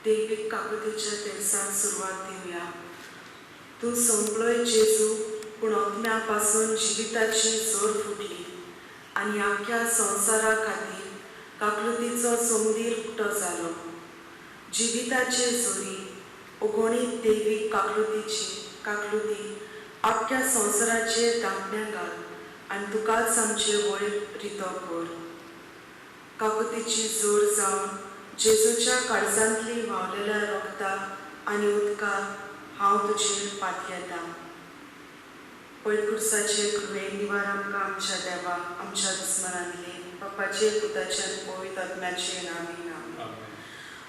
दैविक काकुतीच्या दिवसाक सुरवात देऊया. तू संपलोय जेजू, पूण आत्म्यापासून जिविताची जोर फुटली आणि आख्या संवसारा खातीर काकुतीचो सोमदीर उक्तो जालो. जिविताचे जोरी ओगोणीत दैविक काकुती आख्या संवसाराचेर धांपण्या घाल आनी तुकाच आमचे वयर रितो कर. काकुतीची जोर जावन जेजूच्या काळजांतली व्हांवलेल्या रोगता आनी उदका हांव तुजेर पातयेतां. पैकुर्साचे कृपेन निवार आमकां आमच्या देवा आमच्या दुस्मनांतले बापाचे पुताचे आनी पवित्र आत्म्याचे नांवान.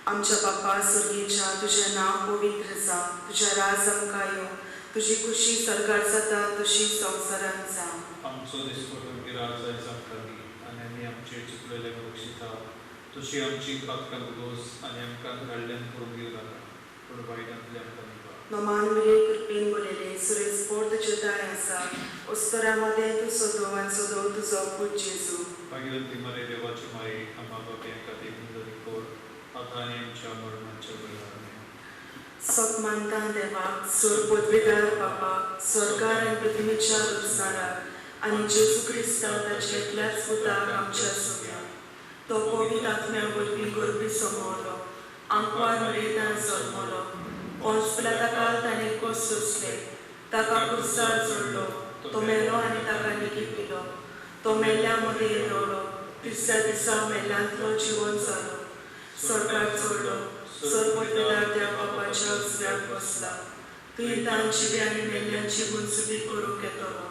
आमच्या बापा सुर्गेच्या तुझें नांव पवित्र जावं, तुजें राज आमकां येवं, तुजी खुशी सरकार जाता तशी संवसारांत जावं. आमचो दिसपट आमगे राज आयज आमकां दी आनी आमी आमचेर चुकलेले बक्षिता. तशी आमची पातकां बुदोस आनी आमकां घडल्यान करून घेवं नाका, पूण वायटांतले आमकां निवार. नमान मिरे कृपेन बोलेले सुरेश पोर तुजे दाय आसा, अस्तोऱ्यामध्ये तूं सोदो आनी सोदो तुजो पूत जेजू. भागीरथी मारे देवाची माये, आम्हा बापयां खातीर मुजरी कोर, आतां आनी आमच्या मरणाच्या वेळार. सतमानता देवाक, सोर पदवीदार बापाक, स्वर्गार आनी पृथ्वीच्या रुजगाराक आनी जेजू क्रिस्तांव ताचे एकल्याच पुताक आमच्या सोद्याक. तो पवित्र आत्म्या वरवीं गरबी सोमवलो, आंकवार मरेतान जल्मलो, पोंच पिलाताकाल ताणें कोस सोंसले, ताका क्रुसार जोडलो, तो मेलो आनी ताका लेगीत दिलो. तो मेल्ल्या मदें येदवलो, तिसऱ्या दिसा मेल्ल्यांतलो जिवन जालो, स्वर्गाक चडलो, सर्वोत्तदार त्या बापाच्या उजव्याक बसला. तुवें तान जिवे आनी मेल्ल्यांची मुनसुबी करूंक येतलो.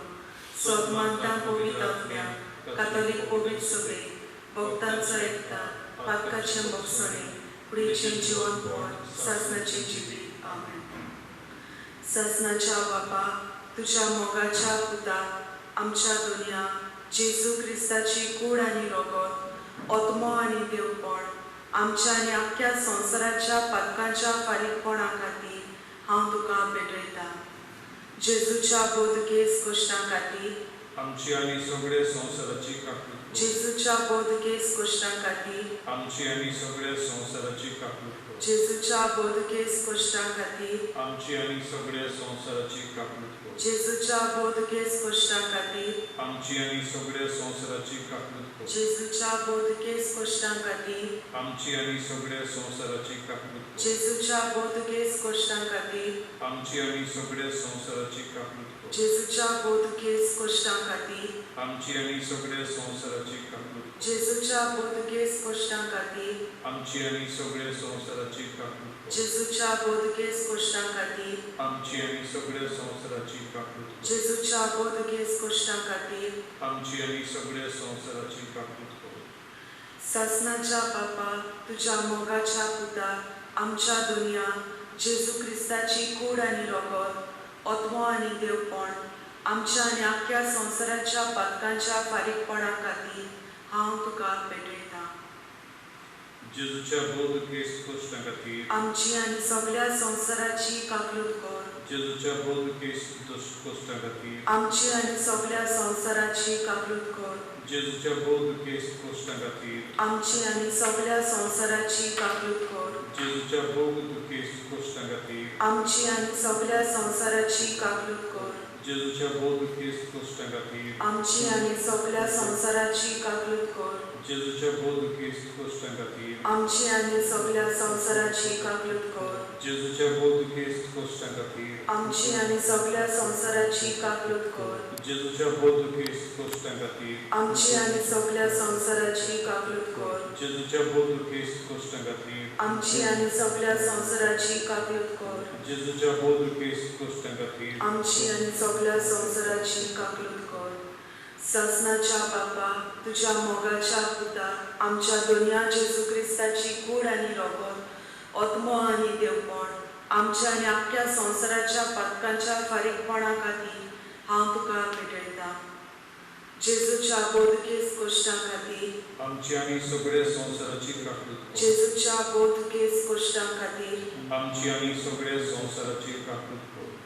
सदमानता पवित्र आत्म्या, कातोलीक पवित्र सभे, भक्तांचो एकता, पातकाचें मोगसणें, कुडीचें जिवनपण, सासणाचें जिवीत. आमेन. सासणाच्या बापा, तुज्या मोगाच्या पुता, आमच्या दुनिया जेजू क्रिस्ताची कूड आनी रोगत, आत्मो आनी देवपण, आमच्या आनी आख्या संवसाराच्या पातकांच्या फारीकपणा खातीर हांव तुका भेटयतां. जेजूच्या बोधकेस कश्टां खातीर आमची आनी सगळे संवसाराची काकूट. जेजूच्या बोधकेस कश्टां खातीर आमची आनी सगळे संवसाराची काकूट. जेजूच्या बोधकेस कश्टां खातीर आमची आनी सगळे संवसाराची काकूट. जेजूच्या बोधकेस कश्टां खातीर आमची आनी सगळे संवसाराची काकूट. जेजूच्या बोधकेस कश्टां खातीर आमची आनी सगळे संवसाराची काकूट. जेजूच्या बोधकेस कश्टां खातीर आमची आनी सगळे संवसाराची काकूट. जेजूच्या बोधकेस कश्टां खातीर आमची आनी सगळे संवसाराची काकूट. जेजूच्या बोधकेस कश्टां खातीर आमची आनी सगळे संवसाराची काकूट. जेजूच्या बोधकेस कश्टां खातीर आमची आनी सगळे संवसाराची काकूट. जेजूच्या बोधकेस कश्टां खातीर आमची आनी सगळे संवसाराची काकूट. सासणाच्या बापा, तुज्या मोगाच्या पुता, आमच्या दुनिया जेजू क्रिस्ताची कूड आनी रोगत, आत्मो आनी देवपण, आमच्या आनी आख्या संवसाराच्या पातकांच्या फारीकपणा खातीर हांव तुका भेटयतां. जेजूच्या बोधकेस कश्टां खातीर आमची आनी सगळ्या संवसाराची काकलूत कर. जेजूच्या बोधकेस कश्टां खातीर आमची आनी सगळ्या संवसाराची काकलूत कर. जेजूच्या बोधकेस कश्टां खातीर आमची आनी सगळ्या संवसाराची काकलूत कर. जेजूच्या बोधकेस कश्टां खातीर आमची आनी सगळ्या संवसाराची काकलूत कर. जेजूच्या बोधकेस कश्टां खातीर आमची आनी सगळ्या संवसाराची काकलूत कर. जेजूच्या बोधकेस कश्टां खातीर आमची आनी सगळ्या संवसाराची काकलूत कर. जेजूच्या बोधकेस कश्टां खातीर आमची आनी सगळ्या संवसाराची काकलूत कर. जेजूच्या बोधकेस कश्टां खातीर आमची आनी सगळ्या संवसाराची काकलूत कर. जेजूच्या बोधकेस कश्टां खातीर आमची आनी सगळ्या संवसाराची काकलूत कर. जेजूच्या बोधकेस कश्टां खातीर आमची आनी सगळ्या संवसाराची काकलूत कर. सासणाच्या बापा, तुज्या मोगाच्या पुता, आमच्या दुनिया जेजू क्रिस्ताची कूड आनी रोगत, आत्मो आनी देवपण, आमच्या आनी आख्या संवसाराच्या पातकांच्या फारीकपणा खातीर हांव तुका भेटयतां. जेजूच्या बोधकेस कश्टां खातीर आमची आनी सगळे संवसाराची काकूट. जेजूच्या बोधकेस कश्टां खातीर आमची आनी सगळे संवसाराची काकूट.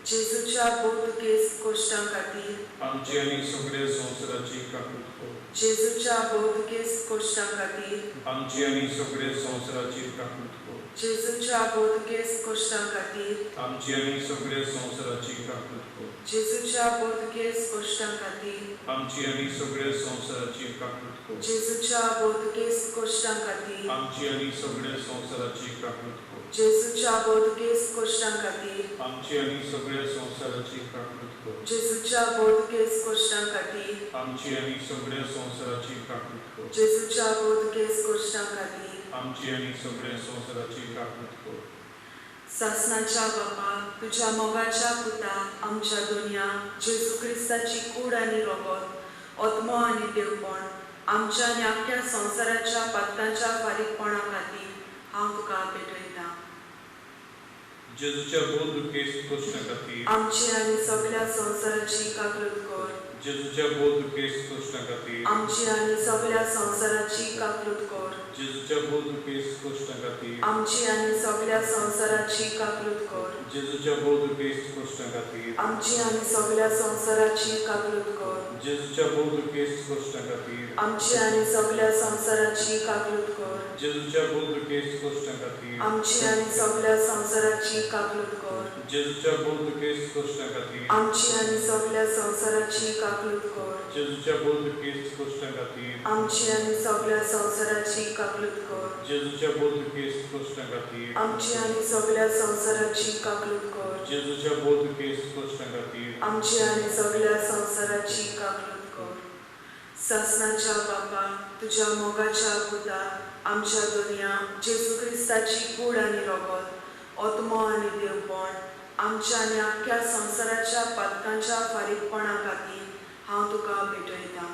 जेजूच्या बोधकेस कश्टां खातीर आमची आनी सगळे संवसाराची काकूट. जेजूच्या बोधकेस कश्टां खातीर आमची आनी सगळे संवसाराची काकूट. जेजूच्या बोधकेस कश्टां खातीर आमची आनी सगळ्या संवसाराची काकूट कर. जेजूच्या बोधकेस कश्टां खातीर आमची आनी सगळ्या संवसाराची काकूट कर. जेजूच्या बोधकेस कश्टां खातीर आमची आनी सगळ्या संवसाराची काकूट कर. जेजूच्या बोधकेस कश्टां खातीर आमची आनी सगळ्या संवसाराची काकूट कर. जेजूच्या बोधकेस कश्टां खातीर आमची आनी सगळ्या संवसाराची काकूट कर. जेजूच्या बोधकेस कश्टां खातीर आमची आनी सगळ्या संवसाराची काकूट कर. सासणाच्या बापा तुझ्या मोगाच्या पुता आमच्या दुनिया जेजू क्रिस्ताची कूड आनी रोगत आत्मो आनी देवपण आमच्या आनी आख्ख्या संवसाराच्या पातकांच्या फारीकपणा खातीर हांव तुका भेटयता. जेजूच्या बोध केस कश्टां खातीर आमची आनी सगळ्या संवसाराची काकलूत कर. जेजूच्या बोध केस कश्टां खातीर आमची आनी सगळ्या संवसाराची काकलूत कर. जेजूच्या बोध केस कश्टां खातीर आमची आनी सगळ्या संवसाराची काकलूत कर. जेजूच्या बोध केस कश्टां खातीर आमची आनी सगळ्या संवसाराची काकलूत कर. जेजूच्या बोध केस कश्टां खातीर आमची आनी सगळ्या संवसाराची काकलूत कर. जेजूच्या बोध केस कश्टां खातीर आमची आनी सगळ्या संवसाराची काकलूत कर. जेजूच्या बोध केस कश्टां खातीर आमची आनी सगळ्या संवसाराची काकलूत कर. जेजूच्या बोध केस कश्टां खातीर आमची आनी सगळ्या संवसाराची काकलूत कर. जेजूच्या बोध केस कश्टां खातीर आमची आनी सगळ्या संवसाराची काकलूत कर. जेजूच्या बोध केस कश्टां खातीर आमची आनी सगळ्या संवसाराची काकलूत कर. सासणाच्या बापा तुझ्या मोगाच्या पुता आमच्या दुनिया जेजू क्रिस्ताची कूड आनी रोगत आत्मो आनी देवपण आमच्या आनी आख्ख्या संवसाराच्या पातकांच्या फारीकपणा खातीर हांव तुका भेटयता.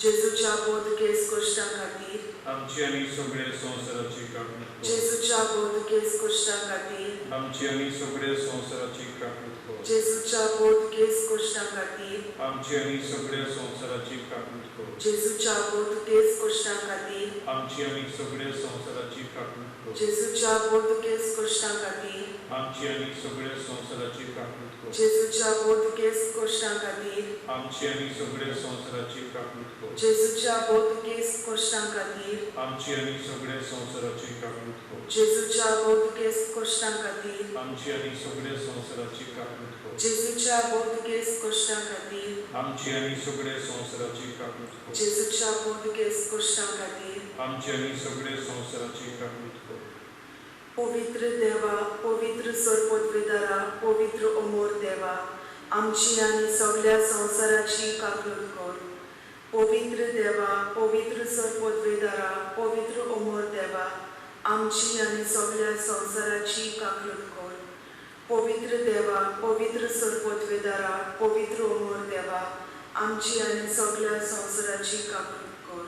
जेजूच्या बोधकेस कश्टां खातीर आमची आनी सगळ्या संवसाराची काकूट कर. जेजूच्या बोधकेस कश्टां खातीर आमची आनी सगळ्या संवसाराची काकूट कर. जेजूच्या बोधकेस कश्टां खातीर आमची आनी सगळ्या संवसाराची काकूट कर. जेजूच्या बोधकेस कश्टां खातीर आमची आनी सगळ्या संवसाराची काकूट कर. जेजूच्या बोधकेस कश्टां खातीर आमची आनी सगळ्या संवसाराची काकूट कर. जेजूच्या बोधकेस कश्टां खातीर आमची आनी सगळ्या संवसाराची काकूट कर. जेजूच्या बोधकेस कश्टां खातीर आमची आनी सगळ्या संवसाराची काकूट कर. जेजूच्या बोधकेस कश्टां खातीर आमची आनी सगळ्या संवसाराची काकूट कर. जेजूच्या बोधकेस कश्टां खातीर आमची आनी सगळ्या संवसाराची काकूट कर. जेजूच्या बोधकेस कश्टां खातीर आमची आनी सगळ्या संवसाराची काकूट कर. पवित्र देवा पवित्र सरपदवेदारा पवित्र अमोर देवा आमची आनी सगळ्या संवसाराची काकलूत कर. पवित्र देवा पवित्र सरपदवेदारा पवित्र अमोर देवा आमची आनी सगळ्या संवसाराची काकलूत कर. पवित्र देवा पवित्र सरपदवेदारा पवित्र अमोर देवा आमची आनी सगळ्या संवसाराची काकलूत कर.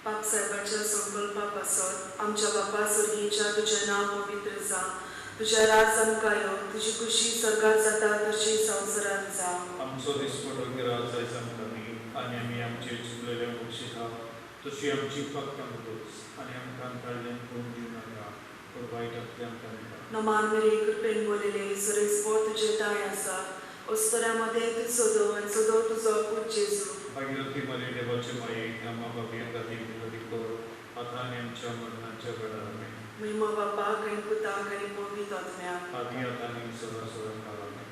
बाप साहेबाच्या संकल्पा पासत आमच्या बापा सर्गीच्या तुझें नांव पवित्र जावं. तुझ्या राज आमकां यो तुजी खुशी सर्गात जाता तशी संवसारांत जावं. आमचो दिसपट वगैरे आज आयज आमकां दी आनी आमी आमचे चुकलेले बक्षीस आहा तशी आमची फक्त आमकां आनी आमकां काडल्यान पळोवन दिवं नाका पूण वायटांतल्यान आमकां निवड. नमान मेरे कृपेन बोलिले सुरेस्पो तुझे ताय आसा अस्तरामध्ये तू सोदो आनी सोदो तुजो पूत जेजू. भागीरथी मारी देवाचे मायेक आम्हा बाबी खातीर विनंती कर आतां आनी आमच्या मरणाच्या वेळार आमेन. महिमा बापाक आनी पुताक आनी पवित्र आत्म्याक आदी आतां आनी सदां सदां काळ आमेन.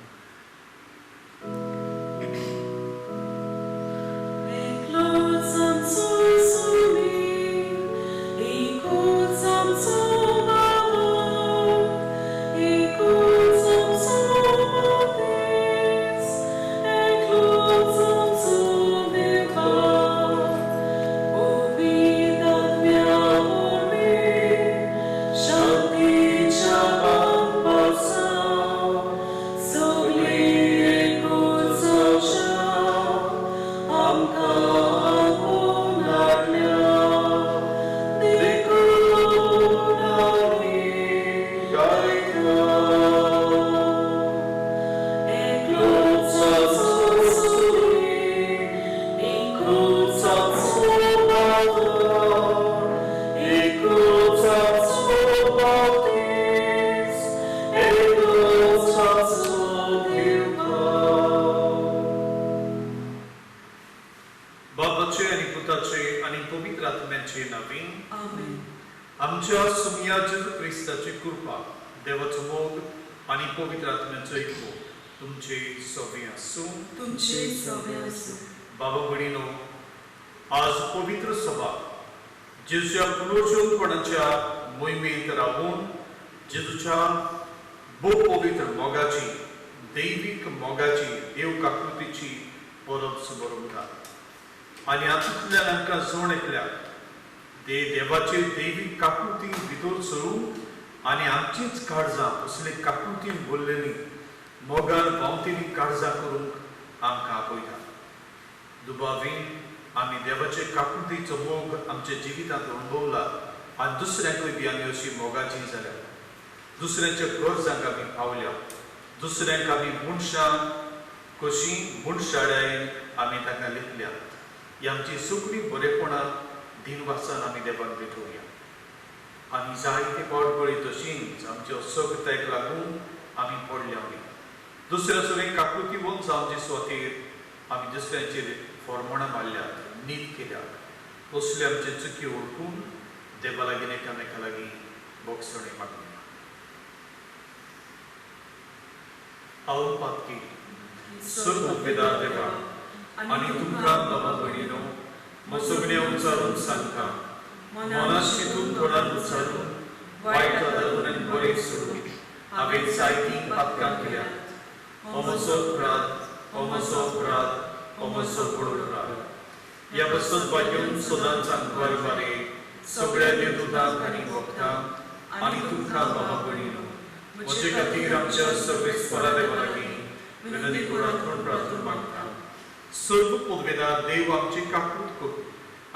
Shanti Chapam Basam क्रिस्ताची कृपा, देवाचो मोग आनी पवित्र आत्म्याचो एकलो तुमचे सगळे आसूं. तुमचे सगळे आसूं. बाबा भयणीनो, आज पवित्र सभा जेजूच्या पुनर्जीवनपणाच्या मोहिमेंत रावून जेजूच्या भोव पवित्र मोगाची, दैवीक मोगाची, देव काकृतीची परब सुबरवता. आनी हातूंतल्यान आमकां जण एकल्याक देवाचे दैवीक काकृती भितर सरून आनी आमचीच काळजां असले काकृतीन भरलेली मोगान भावतेली काळजां करूंक आमकां आपयता. दुबावीन आमी देवाचे काकृतीचो मोग आमच्या जिवितांत अणभवला आनी दुसऱ्यांकूय बी आमी अशी मोगाची जाल्या. दुसऱ्यांच्या गरजांक आमी पावल्या. दुसऱ्यांक आमी मनशां कशी मनशाळ्यान आमी तांकां लिखल्या. ही आमची सगळी बरेपणां दिनवासान आमी देवाक भेटोवया. आनी जायते पावटपळी तशींच आमच्या असभ्यतायेक लागून आमी पडल्या वरी. दुसऱ्या सगळे काकृतीवंत जावचे सुवातेर आमी दुसऱ्यांचेर फॉर्मणां मारल्यात, नीत केल्यात. असले आमचे चुकी ओळखून देवा लागीं एकामेका लागीं बोगसणे मागूया. हांव पातकी सर्वोपेदार देवा आनी तुमकां बाबा भयणीनो, सगळें उचारून सांगता, मनात चिंतून तोंडान उचारून वायट आदारून बरें सोडून हांवें जायतीं पातकां केल्यात. हो म्हजो अपराध, हो म्हजो अपराध, हो म्हजो व्हड अपराध. ह्या बसत बाजून सदांच आंकवार बारे सगळ्या देवदूतांक आनी भक्तांक आनी तुमकां बाबा भयणीनो, म्हजे खातीर आमच्या सर्वेस्परा देवा लागीं विनंती करून प्रार्थना मागता. सर्व पदवेदार देव आमची काकूट करूं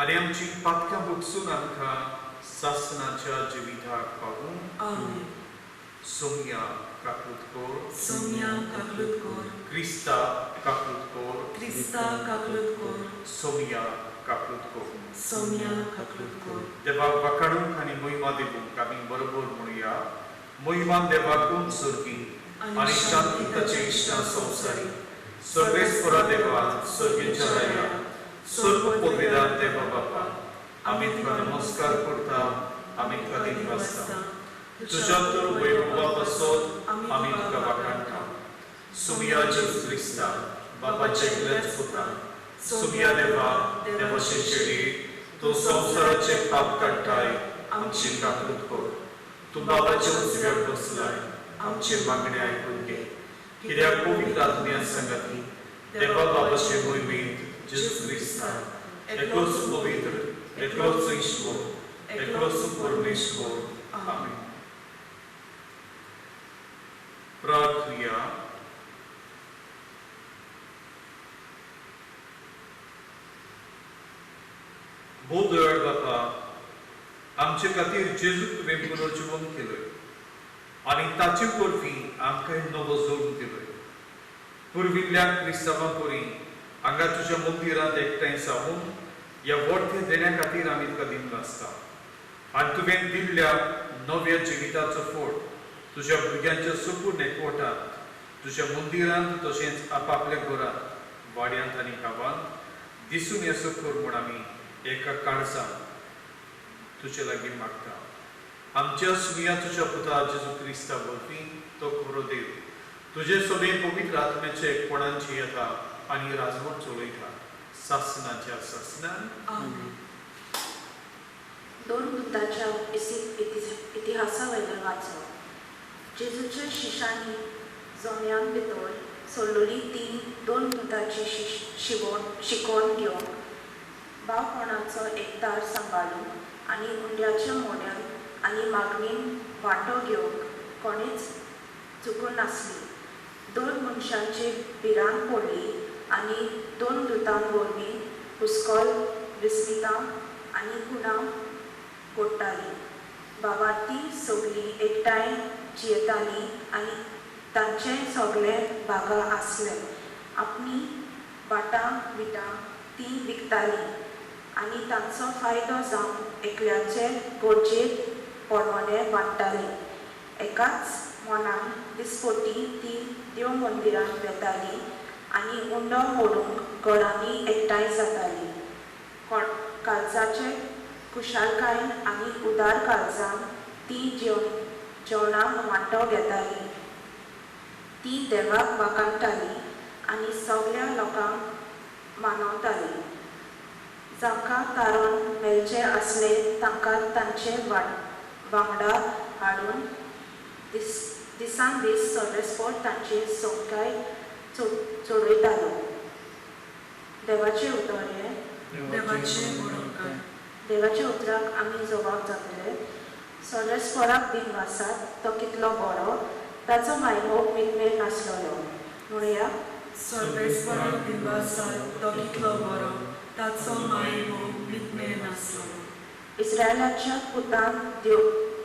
आनी आमची पातकां बगसून आमकां सासणाच्या जिविताक पावूं. आमेन. सोम्या काकूट कोर, सोम्या काकलूत कोर. क्रिस्ता काकूट कोर, क्रिस्ता काकलूत कोर. सोम्या काकूट कोर. सोम्या काकलूत कोर. देवाक वाखाणूंक आनी महिमा दिवूंक आमी बरोबर म्हणुया. महिमान देवाक दोन सर्गी आनी शांतीताचे इश्टा संवसारी सर्वेस्परा देवा सर्गेच्या राया सर्व पदवेदार देवा बापा, आमी तुका नमस्कार करता, आमी तुका दिनवासता. तुज्या तर वैभवा पासत आमी तुका वाखाणटा. सोम्या जेजू क्रिस्ता, बापाचे एकल्याच पुता, सोम्या देवा, देवाचे चेडे, तो संवसाराचे पाप काडटाय, आमची काकूट कर. तूं बाबाच्या उजव्यार बसलाय, आमचे मागणे आयकून घे. कित्याक पवित्र आत्म्या संगती देवा बाबाचे मोहिमेंत जेजू क्रिस्ता एकलोच पवित्र, एकलोच ईश्वर, एकलोच परमेश्वर. आमेन. प्रार्थना. भोव दयाळ बापा, आमचे खातीर जेजू तुवें पुनर्जीवन केलय आनी ताचे वरवीं आमकां नवो जोडून दिलोय. पुर्विल्ल्या क्रिस्तांवां परी हांगा तुज्या मंदिरांत एकठांय जावून ह्या व्हडल्या देण्या खातीर आमी तुका दिनवासता. आनी तुवें दिल्ल्या नव्या जिविताचो फळ तुज्या भुरग्यांच्या संपूर्ण एकवटांत तुज्या मंदिरांत तशेंच आपापल्या घरांत वाड्यांत आनी गांवांत दिसून येसो कर म्हूण आमी एका काळजान तुजे लागीं मागता. आमच्या सुमिया तुज्या पुता जेजू क्रिस्ता वरवीं तो खरो देव तुजे सगळे पवित्र आत्म्याचे एकपणांची येता आनी राजवट चलयता सासणाच्या सासणान. आमेन. दोन बुद्धाच्या इतिहासा वयल्यान वाचप. जेजूच्या शिश्यांनी जम्यां भितर सोडलेली दोन बुद्धाची शिकवण घेवन भावपणाचो एकदार सांबाळून आनी हुंड्याच्या मोड्यान आनी मागणीन वांटो घेवंक कोणीच चुकून नासली. दोन मनशांची भिरांत पडली आनी दोन दुतां वरवीं हुस्कोल, विस्मितां आनी गुणां पडटाली. भावार्थी सगळीं एकठांय जियेतालीं आनी तांचे सगळे भागां आसले. आपली भाटां बिटां तीं विकतालीं आनी तांचो फायदो जावन एकल्याचे गरजेक परवणे वाडटाले. एकाच मनान दिसपट्टी तीं देव मंदिरांत वेतालीं आनी उंडो मोडूंक घरांनी एकठांय जातालीं. काळजाचे कुशालकायेन आनी उदार काळजान ती जेवणाक वांटो घेताली, ती देवाक वाखाणटाली आनी सगळ्या लोकांक मानवताली. जांकां तारण मेलचे आसले तांकां तांचे वांगडा हाडून दिसान दीस सर्वेस्पर तांची सोबकाय चडयतालो. देवाचे उतर देवाचे बरोवकार. देवाच्या उतराक आमी जबाब जातले. सर्वेस्पराक दिनवासात तो कितलो बरो, ताचो मायमोग मिटमेल नासलोलो. म्हणुया सर्वेस्पराक दिनवासात तो कितलो बरो, ताचो मायमोग मिटमेल नासलो. इस्रायलाच्या पुतान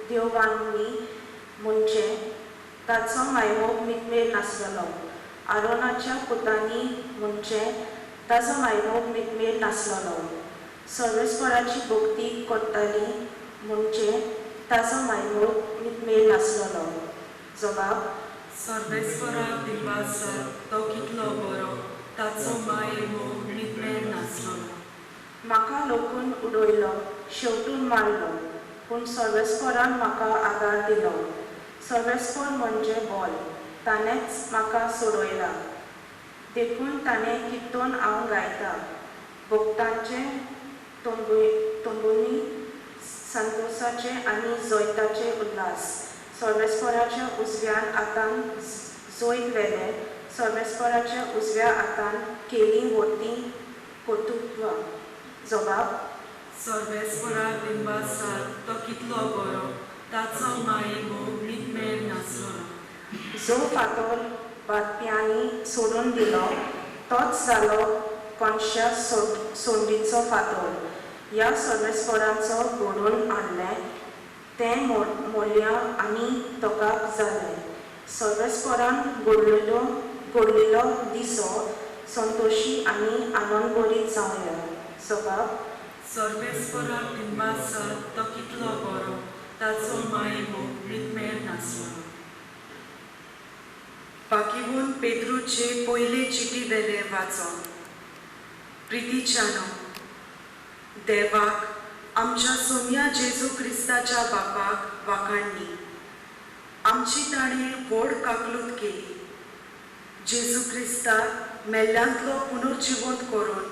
देवांनी म्हणचे ताचो मायमोग मिटमेल नासलोलो. आरोनाच्या पुतांनी म्हणचे ताचो मायमोग मिटमेल नासलोलो. सर्वेस्पराची भक्ती करताली म्हणचे ताचो मायमोग मिटमेल नासलोलो. जबाब सर्वेस्पराक दिनवासात तो कितलो बरो, ताचो मायमोग मिटमेल नासलो. म्हाका लोकून उडयलो, शेवटून मारलो, पूण सर्वेस्परान म्हाका आदार दिलो. सर्वेस्पर म्हणजे बॉल, ताणेंच म्हाका सोडयला. देखून ताणें कितून हांव गायता. भक्तांचे तोंडुनी संतोशाचे आनी जैताचे उल्हास. सर्वेस्पराच्या उजव्यान हातान जैत वेले, सर्वेस्पराच्या उजव्या हातान केली व्हरती कर्तृत्व. जबाब सर्वेस्पराक दिनवासात तो कितलो बरो, ताचो मायमोग मिटमेल नासलो. जो फातोर बातम्यांनी सोडून दिलो तोच जालो कोणशा सोंडीचो फातोर. ह्या सर्वेस्परांचो घडोवन हाडलें तें मोल्या आनी तोकाक जालें. सर्वेस्परान घडलेलो दिसो संतोशी आनी आनंदभरीत जावया. जबाब सर्वेस्पराक दिनवासात तो कितलो बरो, ताचो मायमोग मिटमेल नासलो. बाकीवून पेद्रूचे पयले चिटी वेले वाचन. प्रितीच्यानो, देवाक आमच्या सोम्या जेजू क्रिस्ताच्या बापाक वाखाणली. आमची ताणें व्हड काकलूत केली. जेजू क्रिस्ताक मेल्ल्यांतलो पुनर्जिवंत करून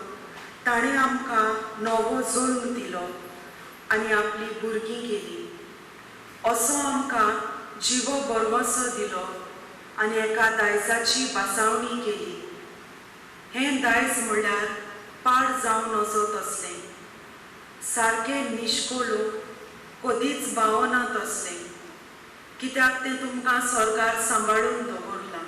ताणें आमकां नवो जल्म दिलो आनी आपली भुरगीं केली. असो आमकां जिवो बरवसो दिलो आनी एका दायजाची बासावणी केली. हें दायज म्हणल्यार पाड जावन नजो तसलें, सारकें निश्कोलूक कदीच भावना तसलें, कित्याक तें तुमकां सरकार सांबाळून दवरलां.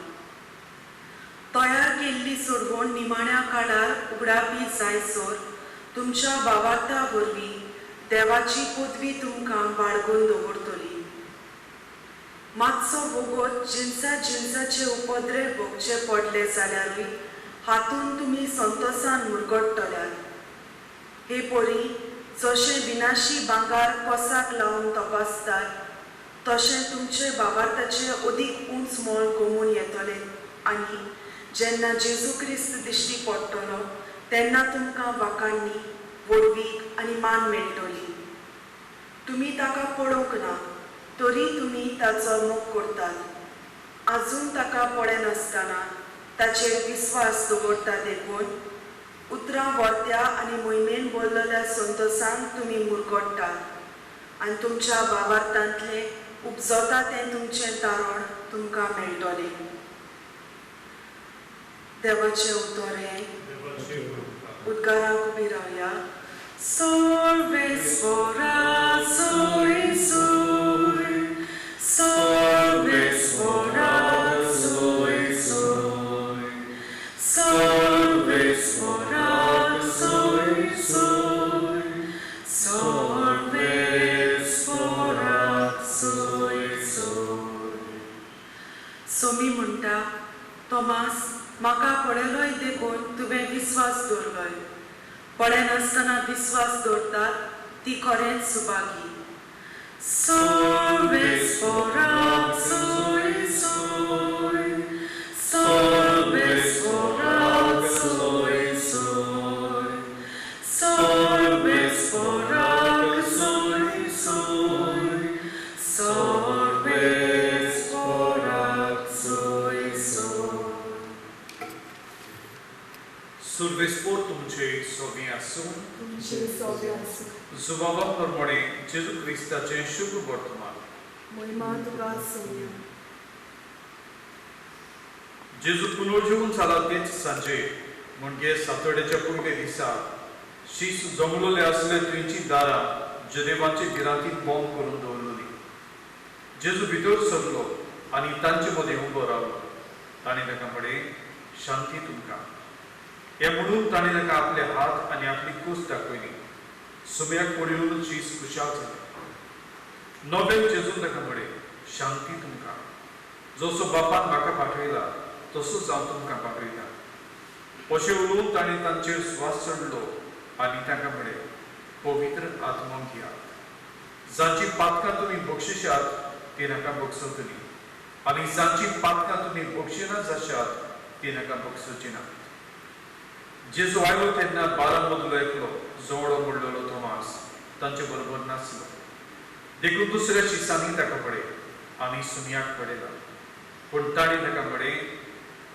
तयार केल्ली सोडवण निमाण्या काळार उगडापी जायसर तुमच्या भावार्था वरवीं देवाची पदवी तुमकां बाळगून दवरतली. मातसो वगत जिन्साचे उपद्रे भोगचे पडले जाल्यारूय हातून तुमी संतोशान मुरगडटल्यात. हे परी जशें विनाशी भांगार कोसाक लावन तपासतात तशें तुमचे भावार्थाचे अदीक उंच मोल गमून येतलें आनी जेन्ना जेजू क्रिस्त दिश्टी पडटलो तेन्ना तुमकां वाखाणणी, वडवीक आनी मान मेळटली. तुमी ताका पळोवंक ना तरी तुमी ताचो मोग करतात. आजून ताका पळय नासतना ताचेर विस्वास दवरता देखून उतरां व्हरत्या आनी मोहिमेन बोललेल्या संतोशान तुमी मुरगडटात आनी तुमच्या भावार्थांतलें उपजता तें तुमचें तारण तुमकां मेळटलें. देवाचें उतर हें. उद्गाराक उबी रावया. सर्वेस्परा सोय सोय, सर्वेस्परा सोय सोय, सर्वेस्परा सोय सोय, सर्वेस्परा सोय सोय. सोमी म्हणटा, तोमास म्हाका पळयलोय देखून तुवें विस्वास दवरलोय. पळय नासतना विस्वास दवरतात ती खरेंच सुभागी. सर्वेस्परा सोय सोय, सर्वेस्परा सोय सोय, सर्वेस्परा सोय सोय, Crispor तुमचे सोबी आसून तुमचे सोबे आसूं जुबाबा प्रमाणे जेजू क्रिस्ताचे शुभ वर्तमान महिमा तुका सोया जेजू पुनर्जीवन जाला तेच सांजे म्हणजे सातोड्याच्या पयले दिसा शीस जमलोले असले तुमची दारां जनेवाची गिरांतीत बॉम्ब करून दवरलेली जेजू भितर सरलो आनी तांचे मदें उबो रावलो ताणें ताका म्हळें शांती तुमकां हे म्हणून ताणें ताका आपले हात आनी आपली कूस दाखयली सुम्याक पडून शीस खुशाल जाली नव्यान जेजून ताका म्हळें शांती तुमकां जसो बापान म्हाका पाठयला तसोच हांव तुमकां पाठयता अशें उलोवन ताणें तांचेर स्वास चडलो आनी ताका म्हळें पवित्र आत्मा घेयात जांची पातकां तुमी बक्षिशात ती नाका बक्षतली आनी जांची पातकां तुमी बक्षिनात आसात ती नाका बक्षुची ना जेजू आयलो तेन्ना 12 मदलो एकलो जवळो म्हणलेलो थोमास तांचे बरोबर नासलो देखून दुसऱ्या शिसांनी ताका पळय आमी सुमयाक पळयला पूण ताणें ताका म्हळें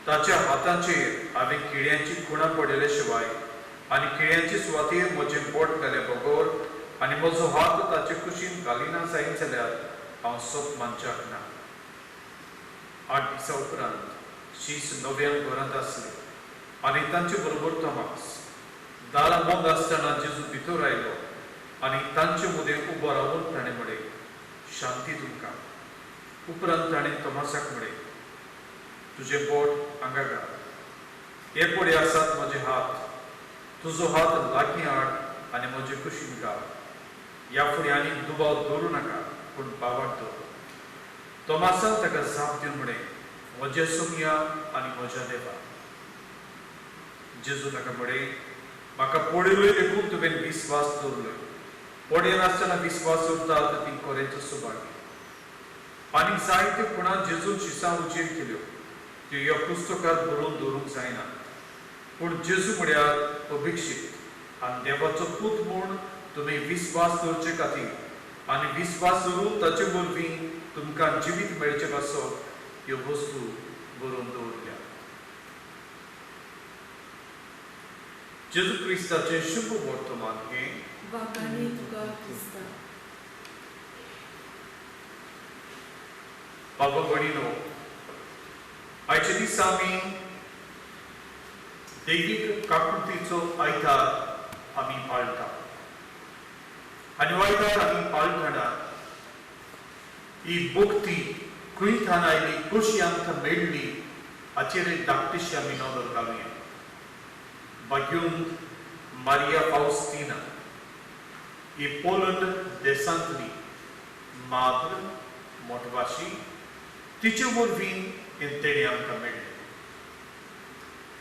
ताच्या हातांचेर हांवें किड्यांची खुणां पडले शिवाय आनी किड्यांची सुवातेर म्हजें बोट घाले बगोर आनी म्हजो हात ताचे कुशीन घालिना जायत जाल्यार हांव सोप मानच्याक ना 8 दिसां उपरांत शीस नव्यान घरांत आसली आनी तांचे बरोबर तोमास दारां बंद आसतना जेजू भितर आयलो आनी तांचे मदें उबो रावन ताणें म्हळें शांती तुमकां उपरांत ताणें तोमासाक म्हळें तुजें बोट हांगा घाल हे पळय आसात म्हजे हात तुजो हात लागीं हाड आनी म्हजे कुशीन घाल ह्या फुडें आनीक दुबाव दवरूं नाका पूण बावाक दवर तोमासान ताका जाप दिवन म्हळें म्हजें सुमया आनी म्हज्या देवा जेजू ताका म्हळें म्हाका पळयलोय देखून तुवें विस्वास दवरलो पळयनासतना विस्वास दवरतात ती खरेंच सुभाग्य आनी जायत्यो खुणां जेजून शिसां उजेड केल्यो त्यो ह्या पुस्तकांत बरोवन दवरूंक जायना पूण जेजू म्हळ्यार अभिक्षीत आनी देवाचो पूत म्हूण तुमी विस्वास दवरचे खातीर आनी विस्वास दवरून ताचे वरवीं तुमकां जिवीत मेळचें आसत ह्यो वस्तू बरोवन दवरल्या जेजू क्रिस्ताचें शुभ वर्तमान हे वाकानी तुका क्रिस्ता बाबा भयणीनो आयचे दीस आमी दैवीक काकुळतीचो आयतार आमी पाळटा आनी हो आयतार आमी पाळटना ही भक्ती खंयच्यान आयली कशी आमकां मेळ्ळी हाचेर एक धाकटीशी आमी नदर घालुया बाग्युंत मारिया फाउस्तीना ही पोलंड देशांतली माद्र मोटवाशी तिचे वरवीं तेणे आमकां मेळ्ळें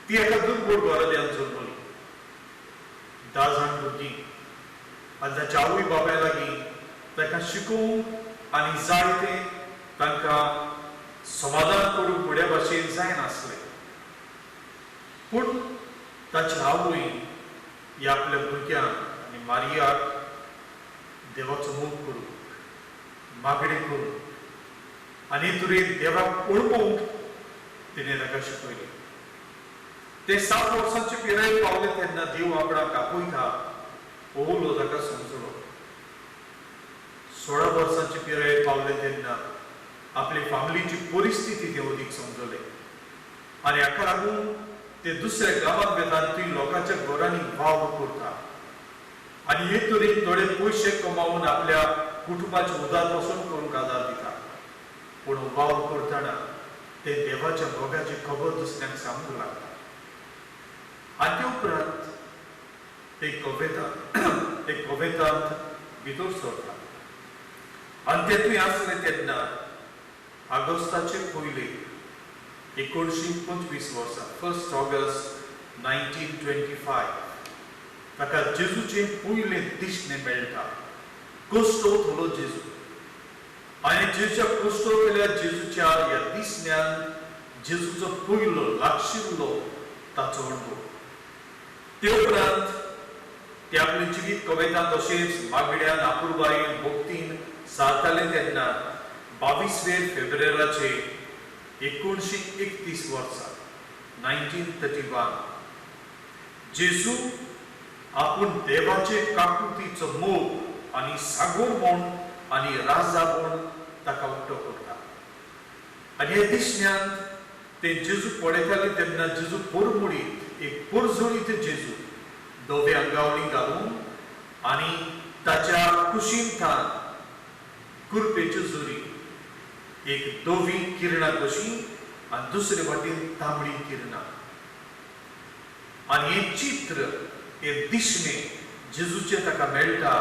ती एका दुर्बळ घरांत जल्मली 10 जाण भुरगीं आनी ताच्या आवय बापाय लागीं ताका शिकोवंक आनी जायते तांकां समाधान करूंक बऱ्या भाशेन जायनासलें पूण ताची आवय ही आपल्या भुरग्यांक आनी मारियाक देवाचो मोग करूंक मागणी करूंक आनी तुरेन देवाक पळोवंक तिणें ताका शिकयलें ते 7 वर्सांचे पिरायेक पावले तेन्ना देव आपणाक आपयता ओलो ताका समजलो 16 वर्सांचे पिरायेक पावले तेन्ना आपली फॅमिलीची परिस्थिती देव अदीक समजले आनी हाका लागून ते दुसऱ्या गांवांत वेतात ती लोकांच्या घरांनी वाव करता आनी हे तरेन थोडे पयशे कमावून आपल्या कुटुंबाची उदारपासून करूंक आदार दिता पूण वाव करतना ते देवाच्या मोगाची खबर दुसऱ्यांक सांगूंक लागता आनी ते उपरांत ते कवेतांत भितर सरता आनी तेतूय आसले तेन्ना ऑगस्टाचे पयले 1925 वर्सा 1 ऑगस्ट 1925 ताका जेजूचे पयले दिसणे मेळटा कश्टो थोलो जेजू आनी जेजूच्या कश्टो केल्या जेजूच्या ह्या दिसण्यान जेजूचो पयलो लागशिल्लो ताचो अणभव ते उपरांत ते आपले जिवीत कवेतांत तशेंच मागड्यान आपुरबायेन भक्तीन सारताले तेन्ना 22 फेब्रुवाराचे 1931 वर्सा 1931 जेजू आपूण देवाचे काकुतीचो मोग आनी सागोर म्हूण आनी राजा म्हूण ताका उक्तो करता. आनी ह्या दिसण्यांत ते जेजू पळयताले तेन्ना जेजू पोरमुडीत एक पोरजोळीत जेजू धवे आंगावळी घालून आनी ताच्या कुशींतान कुरपेच्यो जोरी एक धवी किरणां कशी आनी दुसरे वाटेन तांबडी किरणां आनी हे चित्र हे दिसणे जेजूचे ताका मेळटा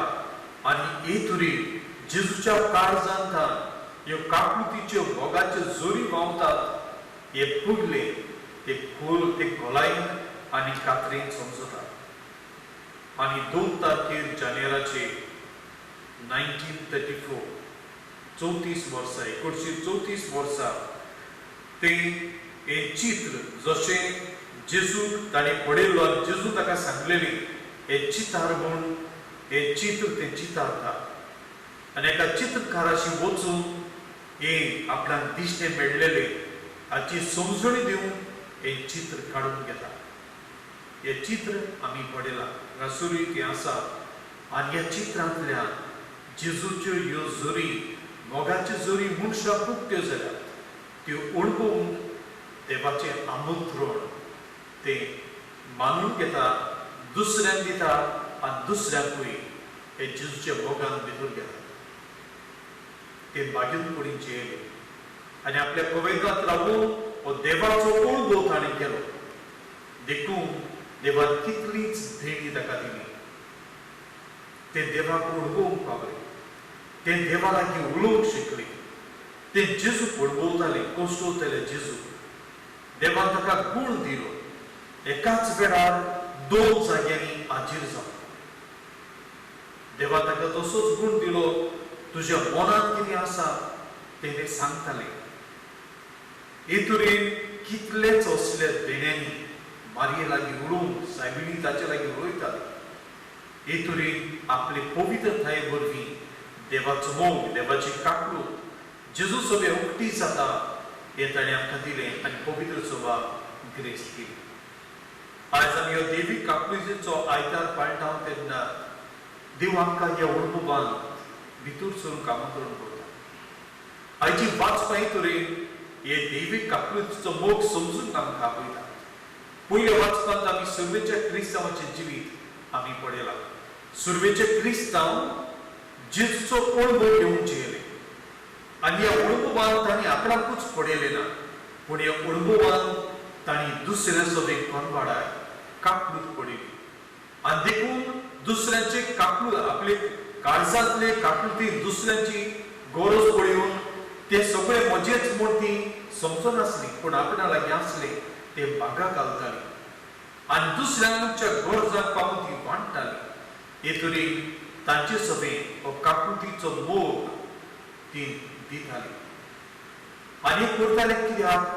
आनी हे तरेन जेजूच्या काळजांतान ह्यो काकुतीच्यो मोगाच्यो जोरी व्हांवतात हे पुगले ते खोलायेन आनी कात्रेन समजता. आनी 2 तारखेर जानेराचे 1934 34 वर्सां 1934 वर्सां ते हे चित्र जशें जेजू ताणें पळयल्लो आनी जेजू ताका सांगलेली हे चितार म्हूण हे चित्र ते चितारता. आनी एका चित्रकाराशी वचून हे आपल्याक दिश्टे मेळलेले हाची समजणी दिवन हे चित्र काडून घेता. हे चित्र आमी पळयलां रासुरीक हें आसा आनी ह्या चित्रांतल्यान जेजूच्यो ह्यो जोरी मोगाच्यो जोरी मनशाक उक्त्यो जाल्यात त्यो अणभवूंक देवाचें आमंत्रण ते मानून घेता, दुसऱ्यांक दिता आनी दुसऱ्यांकूय हे जेजूच्या मोगान भितर घेता. ते मागीर पडीन जियेले आनी आपल्या कवयतांत रावून हो देवाचो अणभव ताणें केलो. देखून देवान कितलीच देणी ताका दिली. ते देवाक अणभवूंक पावले, ते देवा लागीं उलोवंक शिकले, ते जेजू पळवताले, कोसळताले जेजू. देवान ताका गूण दिलो, एकाच वेळार 2 जाग्यांनी हाजीर जावप. देवा ताका तसोच गूण दिलो, तुज्या मनांत कितें आसा तें सांगताले. हे तरेन कितलेच असल्या देण्यांनी मारये लागीं उलोवंक सायबिणी ताचे लागीं उलयताले. हे तरेन आपले पवित्रताये वरवीं देवाचो मोग, देवाची काकूट जेजू सगळे उक्ती जाता हें ताणें आमकां दिलें आनी पवित्र सभा ग्रेस केली. आयज आमी ह्यो देवी काकुळीचो आयतार पाळटाव तेन्ना देव आमकां ह्या अणभवान भितर सरूंक आमंत्रण करता. आयची वाचपाय तरेन हे देवी काकुळीचो मोग समजून आमकां आपयता. पयल्या वाचपांत आमी सुरवेच्या क्रिस्तांवाचें जिवीत आमी पळयलां. सुरवेचे क्रिस्तांव जेजूचो अणभव घेवन जियेले आनी ह्या अणभवान तांणी आपणाकूच पडयलें ना, पूण ह्या अणभवान तांणी दुसऱ्या सभेक कोनवाडाय काकूट पडयली. आनी देखून दुसऱ्यांचे काकूट आपले काळजांतले काकुळटी दुसऱ्यांची गरज पळोवन ते सगळे म्हजेच म्हूण ती समजनासली, पूण आपणा लागीं आसले ते बागा घालताली आनी दुसऱ्यांच्या गरजाक पावून ती वांटताली. हे तरेन तांचे सभेन हो काकुळटीचो मोग ती दिताली. आनी करताले कित्याक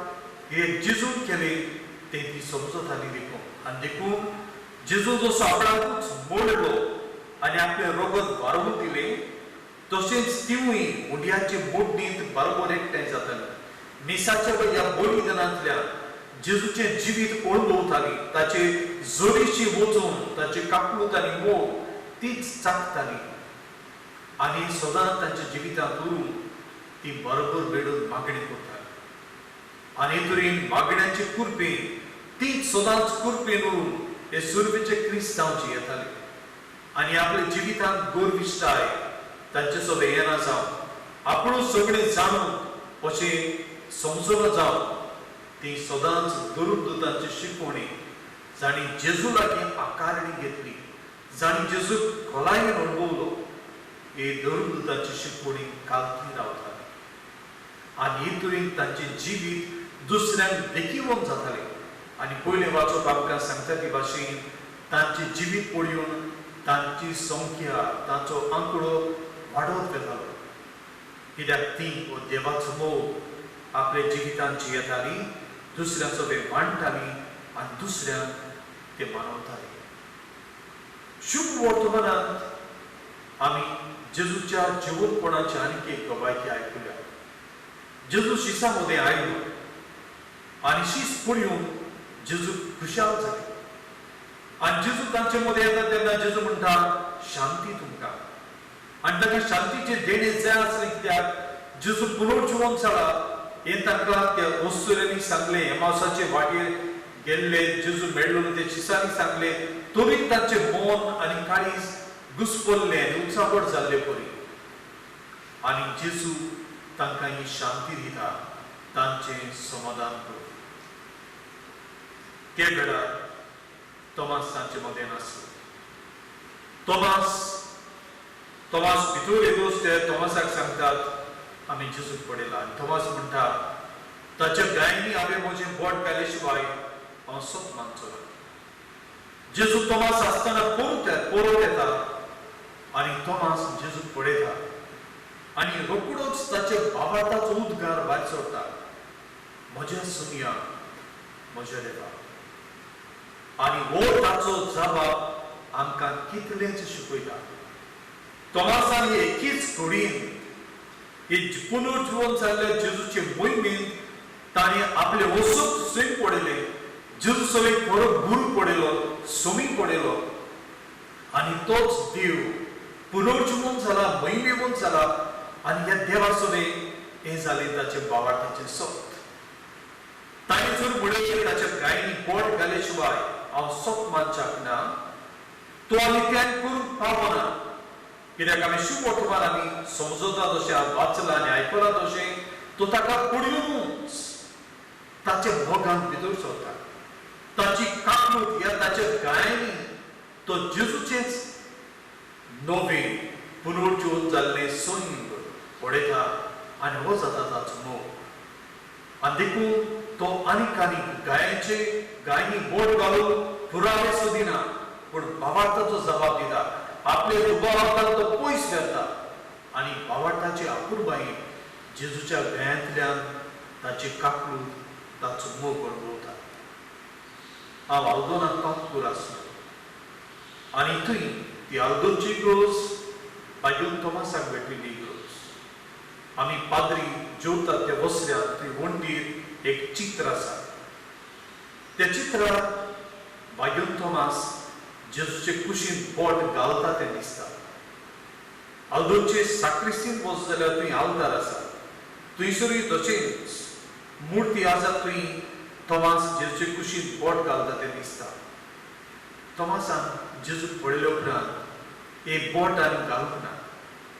हे जेजून केलें तें ती समजताली देखून. आनी देखून जेजू जसो आपणाकूच मोडलो आनी आपले रगत वारवून दिलें तशेंच तिवूय हुंड्याचे मोडणींत बरोबर एकठांय जाताली. मिसाच्या ह्या बलिदानांतल्यान जेजूचें जिवीत अणभवताली, ताचे जोरीशी वचून ताचे काकूट आनी मोग तीच चाखताली आनी सदांच तांच्या जिवितांत उरून ती बरोबर मेळून मागणी करताली. आनी हे तरेन मागण्याचे कुरपेन तीच सदांच कुरपेन उरून हे सुरवेचे क्रिस्तांव जियेताले आनी आपल्या जिवितांत गोरविश्टाय तांचे सगळे येना जावन आपूण सगळें जाणून अशें समजून जावन ती सदांच दुरुदूतांची शिकवणी जाणी जेजू लागीं आकारणी घेतली, जाणी जेजू खोलायेन अणभवलो, हे दुरुदूतांची शिकवणी घालती रावताली. आनी हे तरेन तांचें जिवीत दुसऱ्यांक देखीवन जातालें. आनी पयलें वाचप आमकां सांगता ते भाशेन तांचें जिवीत पळोवन तांची संख्या, तांचो आंकडो वाडत वेतालो. कित्याक ती हो देवाचो मोग आपल्या जिवितांत जियेताली, दुसऱ्यांचो वे मांडटाली आनी दुसऱ्यांक ते मानवताली. शुभ वर्तमानांत आमी जेजूच्या जिवंतपणाची आनीक एक गवाही आयकुया. जेजू शिसा मदें आयलो आनी शीस पळोवन जेजू खुशाल जाले आणि जेजू तांचे मदें येता तेन्ना जेजू म्हणटा शांती तुमकां. आणि ताका शांतीचे देणे जाय आसले कित्याक जेजू पुनर्जिवन जाला हें तांकां त्या ओस्तुऱ्यांनी सांगलें. एमावसाचे वाटेर गेल्ले जेजू मेळ्ळो ते शिसांनी सांगलें. तरी तांचे मन आनी काळीज घुस्पल्लें आनी उत्साहभर जाल्ले परी. आनी जेजू तांकां ही शांती दिता, तांचें समाधान करता. ते वेळार तोमास तांचे मदें नासलो. तोमास भितर येतच ते तोमासाक सांगतात आमी जेजूक पळयला. आनी तोमास म्हणटा ताच्या गायनी हांवें म्हजें बोट घाले शिवाय हांव सोप मानचो ना. जेजू तोमास आसतना परत येता आनी तोमास जेजूक पळयता आनी रोखडोच ताच्या भावार्थाचो उद्गार भायर सरता. म्हज्या सुनिया, म्हज्या देवा. आनी हो ताचो जबाब आमकां कितलेंच शिकयता. तोमासान एकीच घडीन हे पुनर्जिवन जाल्ल्या जेजूचे मोहिमेंत ताणें आपले वचून सुय पडयले. जेजू सगळे परत गुरू पडयलो, सोमी पडयलो. आनी तोच देव पुनर्जिवन जाला, मोहिमेवन जाला. आनी ह्या देवा सगळें हें जालें ताचे भावार्थाचें सोप. ताणें जर म्हणलें ताच्या गायनी बोट घाले शिवाय हांव सोप मानच्याक ना, तो आमी त्यान करूंक पावना. कित्याक आमी शुभ वर्तमान आमी समजता तशें वाचलां आनी आयकलां तशें तो ताका पडयोनूच ताच्या मोगान भितर सरता. ताची काकूट ह्या ताच्या गायनी तो जेजूचेच नवें पुनर्जिवन जाल्लें सोय पळयता आनी हो जाता ताचो मोग. आनी देखून तो आनीक गायनी बोट घालून पुरावे सोदिना, पूण भावार्थाचो जबाब दिता. आपले रुबावार्थान तो पयस व्हेता आनी भावार्थाचे आपुरबायेन जेजूच्या गळ्यांतल्यान ताची काकूट, ताचो मोग अणभवता. हांव आल्दोनांत पातपूर आसलो आनी थंय ती आल्दोनची इग्रोज बायबल तोमासाक भेटिल्ली इग्रोज. आमी पाद्री जेवतात त्या बसल्यात थंय वण्टीर एक चित्र आसा. त्या चित्रांत बायबल तोमास जेजूचे कुशीन बोट घालता तें दिसता. आल्दोनचे साक्रिस्तीन वच जाल्यार थंय आल्तार आसा. थंयसरूय तशेंच मुर्ती आसा. थंय तोमास जेजूचे कुशीन बोट घालता तें दिसता. तोमासान जेजूक पळयले उपरांत एक बोट आनी घालूंक ना.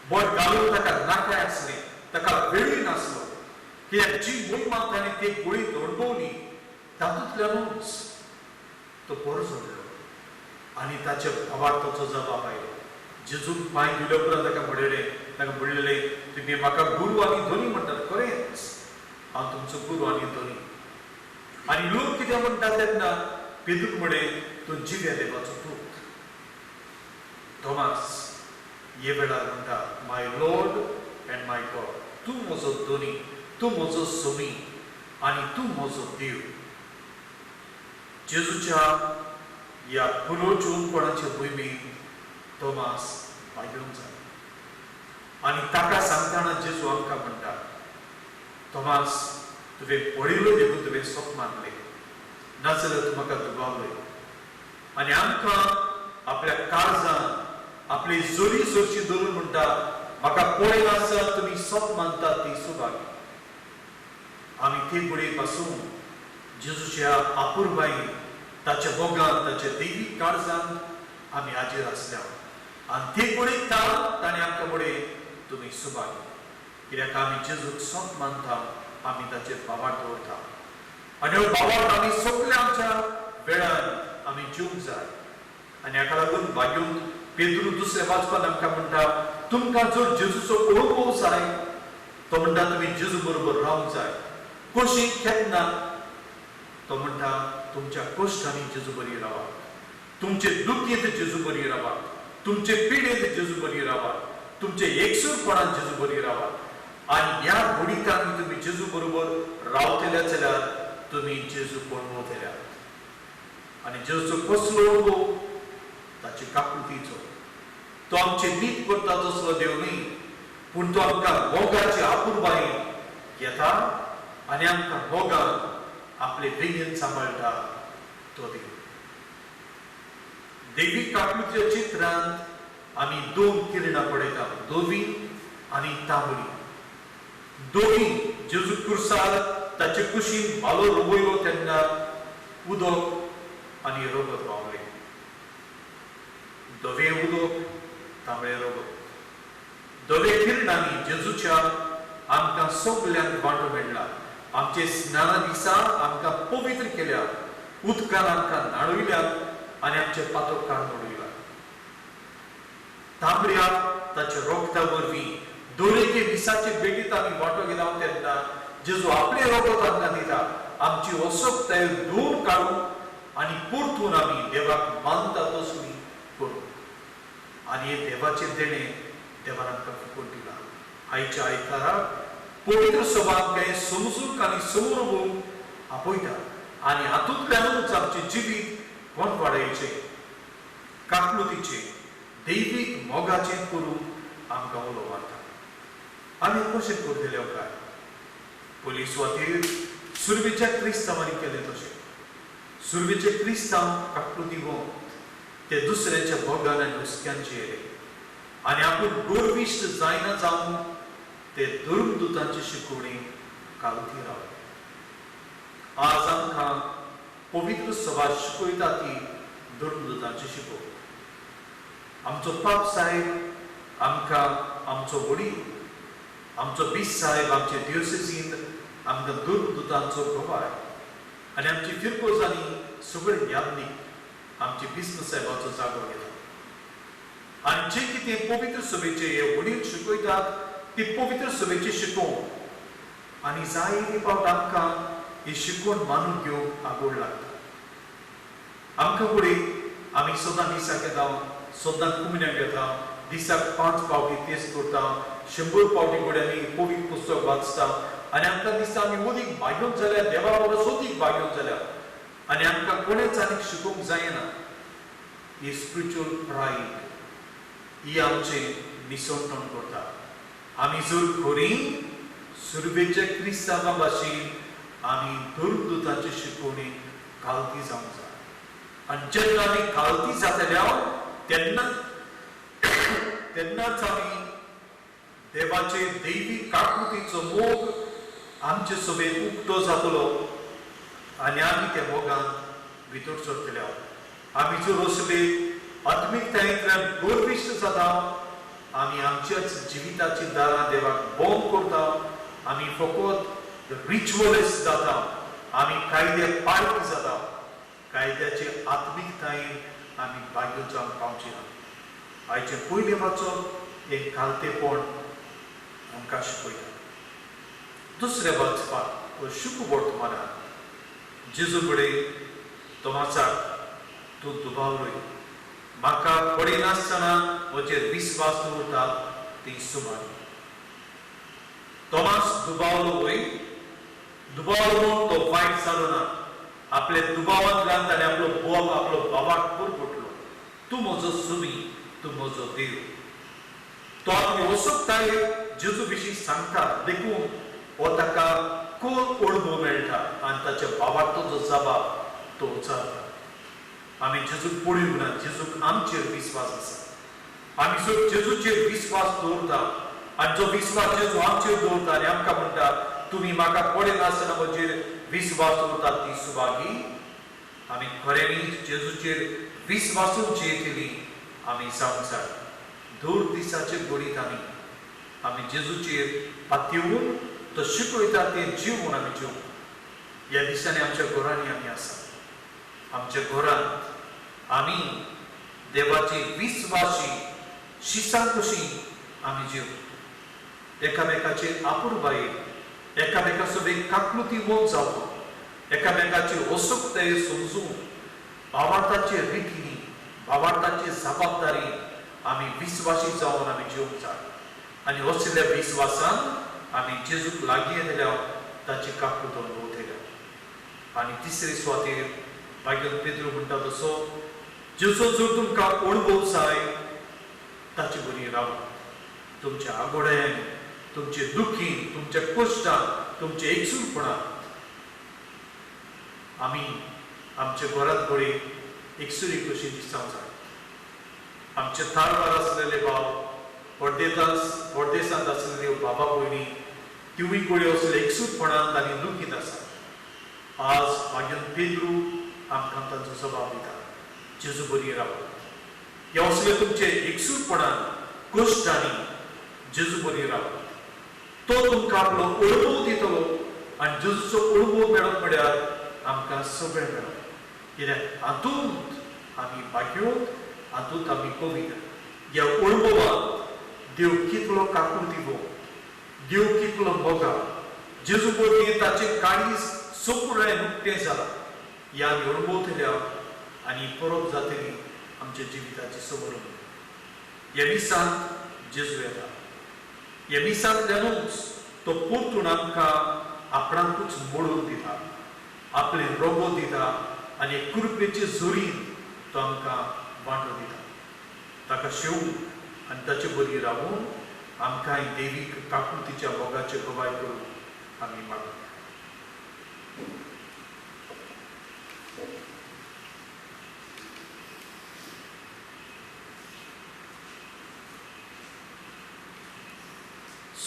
बोट घालूंक ताका नाकाय आसलें, ताका वेळूय नासलो. कित्याक जी मोहिमा ताणें ती गुळी अणभवली तातूंतल्यानूच तो बरो जालो आनी ताच्या भावार्थाचो जबाब आयलो. जेजूक पांय दिले उपरांत ताका म्हणलेलें तुमी म्हाका गुरू आनी धोनी म्हणटात. खरेंच हांव तुमचो गुरू आनी धोनी. आनी लोक कितें म्हणटात तेन्ना पेदूक म्हणलें तूं जिव्या देवाचो पूत. तोमास हे वेळार म्हणटा माय लॉर्ड एंड माय गॉड. तूं म्हजो धोनी, तूं म्हजो सोमी आनी तूं म्हजो देव. जेजूच्या ह्या पुनर्जिवनपणाचे मोहिमेंत तोमास भाग्यवान जाला. आनी ताका सांगतना जेजू आमकां म्हणटा तोमास तुवें पळयलो देखून तुवें सोप मानलें, नाजाल्यार तूं म्हाका दुबावलें. आनी आमकां आपल्या काळजांत आपली जोरी जोरची धरून म्हणटा म्हाका पळय नासतना तुमी सोप मानतात ती सुभागी. आमी ते गुणे पासून जेजूच्या आपुरबायेन, ताच्या मोगान, ताच्या दैवीक काळजांत आमी हाजीर आसल्या. आनी ते गुणे ताणें आमकां म्हणलें तुमी सुभागी. कित्याक आमी जेजूक सोप मानता, आमी ताचेर भावार्थ दवरता. आनी हो भावार्थ आमी सगळ्या आमच्या वेळार आमी जिवंक जाय. आनी हाका लागून भाग्यून पेद्रू दुसऱ्या वाचपान आमकां म्हणटा तुमकां जर जेजूचो अनुभव जाय तो म्हणटा तुमी जेजू बरोबर रावंक जाय. कोशीक केन्ना तो म्हणटा तुमच्या कश्टांनी जेजू बरी रावा, तुमचे दुखेंत जेजू बरी रावा, तुमचे पिडेंत जेजू बरी रावा, तुमचे एकसूरपणांत जेजू बरी रावा. आनी ह्या घडींत तुमी जेजू बरोबर रावतले जाल्यार तुमी जेजू पळवतले. आनी जेजूचो कसलो अनुभव ताची काकुतीचो. तो आमचे नीत करता तसलो देव न्ही, पूण तो आमकां मोगाची आपुरबायेन घेता आनी आमकां मोगान आपले बेगीन सांबाळटा तो देव. दैवीक काकलुतीच्या चित्रांत आमी दोन किरणां पळयता, धवी आनी तांबडी. धवी जेजू क्रुसार ताचे कुशीन भालो रोवयलो तेन्ना उदक आनी रगत व्हांवले. धवे उदक, तांबडे रगत. धवे किरणांनी जेजूच्या आमकां सगल्यांक वांटो मेळ्ळा. आमचे स्नाना दिसा आमकां पवित्र केल्या, उदकान आमकां न्हाणयल्यात आनी आमचे पातक काडून उडयला. तांबड्याक ताच्या रोगता वरवीं दोरेके दिसाचे बेगीत आमी वांटो घेता तेन्ना जेजू आपले रगत आमकां दिता. आमची असोबताय धुवन काडून आनी परतून आमी देवाक मानता तसली करूं. आनी हे देवाचे देणे देवान आमकां फुकट दिला. आयच्या आयताराक पवित्र सभा आमकां समजूंक आनी समोरूंक आपयता आनी हातूंतल्यानूच आमचें जिवीत कोण वाडयचें, काकलुतीचें, दैवीक मोगाचें करून आमकां उलो मारता. आमी कशें करतले काय? पयलीं सुवातेर सुरवेच्या क्रिस्तांवांनी केलें तशें. सुरवेचे क्रिस्तांव काकलुती वोवन ते दुसऱ्याच्या भोगान आनी हुस्क्यांचे येले आनी आपूण गर्विश्ट जायना जावन ते धर्मदूतांचे शिकवणी कालती रावले. आज आमकां पवित्र सभा शिकयता ती धर्मदूतांची शिकवण. आमचो पाप साहेब आमकां आमचो वडील, आमचो बीस साहेब आमचे दिवसेजींत आमकां धर्मदूतांचो गोवाय आनी आमची फिरकोज आनी सगळे यादनीक आमचे बिस्म साहेबाचो जागो घेता. आनी जे कितें पवित्र सभेचे हे वडील शिकयतात ती पवित्र सभेची शिकवण आनी जायते फावट आमकां ही शिकवण मानून घेवंक आगोड लागता. आमकां फुडें आमी सदां दिसाक येता, सदां कुमण्याक येता, दिसाक 5 फावटी तेच करता, 100 फावटी फुडें आमी पवित्र पुस्तक वाचता आनी आमकां दिसता आमी ओदीक भाग्योन जाल्यार, देवा परस ओदीक भाग्योन जाल्यार आनी आमकां कोणेच आनीक शिकोवंक जायना. ही स्पिरिच्युअल प्रायड ही आमचें निसंतण करता. आमी जर खरीं सुरवेच्या क्रिस्तांवा भाशेन आमी धर्मदूतांची शिकवणी कालती जावंक जाय. आनी जेन्ना आमी कालती जातल्या तेन्नाच आमी देवाचे दैवीक काकलुतीचो मोग आमचे सभेत उक्तो जातलो आनी आमी त्या मोगान भितर सरतले. आमी जर असले आत्मीकतायेंतल्यान गर्विश्ट जाता, आमी आमच्याच जिविताची दारां देवाक बंद करता, आमी फकत रिच्युअलिस्ट जाता, आमी कायद्याक पाळकी जाता, कायद्याचे आत्मीकतायेन आमी भाग्य जावंक पावचे ना. आयचे पयले वाचप एक कालतेपण आमकां शिकयता. दुसरें वाचपाक शुभ वर्तमानांत जेजू कडेन तोमासाक तूं दुबावलोय, म्हाका पडिनासतना म्हजेर विस्वास दवरता ती सुमार. तोमास दुबावलो वय, दुबावलो म्हूण तो वायट जालो ना. आपले दुबावांतल्यान ताणें आपलो बाबाक परगटलो, तूं म्हजो सुमी, तूं म्हजो देव. तो आपली वसोबताय जेजू विशीं सांगता, देखून हो ताका खूब अणभव मेळटा आनी ताच्या बाबाक तो जो जबाब तो उचारता. आमी जेजूक पळोवंक ना, जेजूक आमचेर विस्वास आसा. आमी जर जेजूचेर विस्वास दवरता आनी जो विस्वास जेजू आमचेर दवरता आनी आमकां म्हणटा तुमी म्हाका पळयनासतना म्हजेर विस्वास दवरतात ती सुभागी, आमी खऱ्यांनी जेजूचेर विस्वासून जैतली आमी जावंक जाय. दर दिसाचे घडीत आमी जेजूचेर पातयेवून तो शिकयता तें जिवून आमी जिवंक. ह्या दिसांनी आमच्या घरांनी आमी आसा. आमच्या घरांत आमी देवाची विस्वासी शिसां कशी आमी जिव. एकामेकाचेर आपुरबायेर, एकामेका सोबत काकलुती मोग जावप, एकामेकाची वसोबताय समजून भावार्थाचे रितीनी, भावार्थाची जबाबदारी आमी विस्वासी जावन आमी जिवंक जाय. आनी असल्या विस्वासान आमी जेजूक लागीं येतल्या ताची काकलूत अनुभवतल्या. आनी तिसरे सुवातेर भाग्यन पेद्रू म्हणटा तसो जेजू जर तुमकां अणभव जाय ताचे बरी रावप. तुमच्या आगोड्यान, तुमचे दुखीन, तुमच्या कश्टांत, तुमचे एकसूरपणांत आमी आमच्या घरांत बरी एकसुरी कशी दिसतांक जाय. आमचे थारवार असलेले भाव, परदेसांत असलेले बाबा भयणी, तिवूय कोळी असले एकसूटपणांत आनी दुखीत आसा. आज मागीर पेद्रू आमकां तांचो सभाव दिता. जेजू बरी रावो. हे असले तुमचे एकसूटपणान कश्टांनी जेजू बरी रावो. तो तुमकां आपलो अणभव दितलो आनी जेजूचो अणभव मेळप म्हळ्यार आमकां सगळें मेळप. कित्याक हातूंत आमी भाग्योत, हातूंत आमी पवित्र. ह्या अणभवांत देव कितलो काकुळटिवो, देव कितलो मोगा, जेजू बरोबर ताचे काळीज सगळें उक्तें जालां. ह्या आमी अणभवतल्या आनी परत जातली आमच्या जिविताची सवलत. ह्या दिसांत जेजू येता. ह्या दिसांतल्यानूच तो परतून आमकां आपणाकूच मोडून दिता, आपले रोगो दिता आनी कृपेचे जोरीन तो आमकां वांटो दिता. ताका शेवून आनी ताचे बरी रावून आमकां देवीक काकुळतीच्या मोगाचे गवाय करून आमी मागता.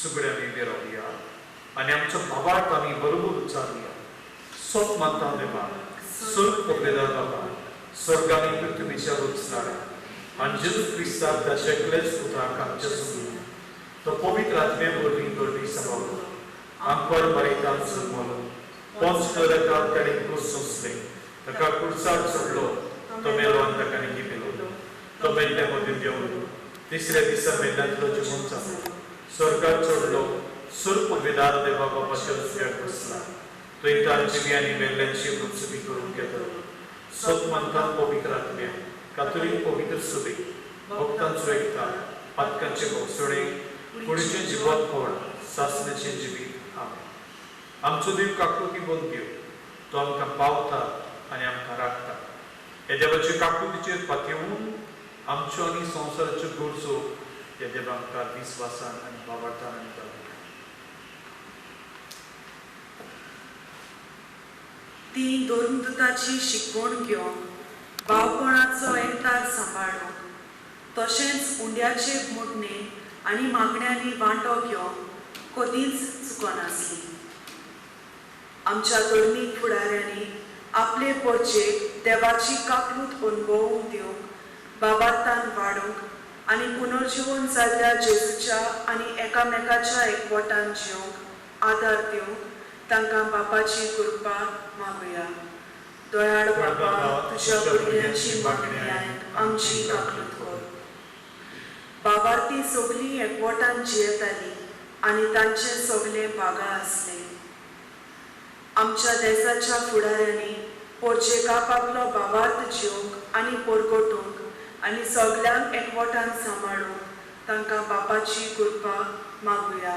सगळे आमी उबे रावया आनी आमचो भावार्थ आमी बरोबर उच्चारुया. सोप मानता देवा, स्वर्ग पगडेदार बाबा, स्वर्गांनी पृथ्वीच्या उच्चारा आनी जेजू क्रिस्ताक ताचे एकलेच पुत्राक आमच्या सोडून तो पवित्र आत्मे वरवीं करपी सभाव आमकां बरयता जल्मलो. पोंच पिलाताक ताणें क्रूस सोंसलें, ताका क्रूसार चडलो, तो मेलो आनी ताका न्हिदलो. तो मेल्ल्या मदीं देंवलो, तिसऱ्या दिसा मेल्ल्यांतलो जिवंत जालो, स्वर्गाक चडलो, स्वर्ग पगडेदार देवा बापाच्या उजव्याक बसला. थंय तांची आनी मेल्ल्यांची उत्सवी करून घेतलो. सोप मानता पवित्र आत्म्या, कातोलीक पवित्र सभेक, भक्तांचो एकता, पातकांचे भोगसडे, कुडीचें जिवन फळ, सासण्याचें जिवीत. आमेन. आमचो देव काकुळटीबोन देव, तो आमकां पावता आनी आमकां राखता. हे देवाचे काकुळटीचेर पातयेवून आमच्यो आनी संवसाराच्यो गरजो हे देव आमकां विस्वासान आनी भावार्थान दिता. ती धर्मदुताची शिकवण घेवन भावपणाचो एकठार सांबाळून तशेंच उंड्याचे मोडणे आनी मागण्यांनी वांटो घेवन कधीच चुकनासली. आमच्या धर्मीक फुडाऱ्यांनी आपले परचेक देवाची काकूट अनुभवूंक दिवंक, बाबार्थान वाडूंक आनी पुनर्जिवन जाल्ल्या जेजूच्या आनी एकामेकाच्या एकवटान जिवंक आदार दिवंक तांकां बापाची कृपा मागुया. दयाळ बाबा, तुज्या भुरग्यांची मागणी आयक, आमची काकूट कर. बाबार्थी सगळीं एकवटान जियेतालीं आनी तांचे सगळे बागा आसले. आमच्या देशाच्या फुडाऱ्यांनी पोरचेक आपलो बाबार्थ जिवंक आनी परगटूंक आनी सगळ्यांक एकवटान सांबाळूंक तांकां बापाची कृपा मागुया.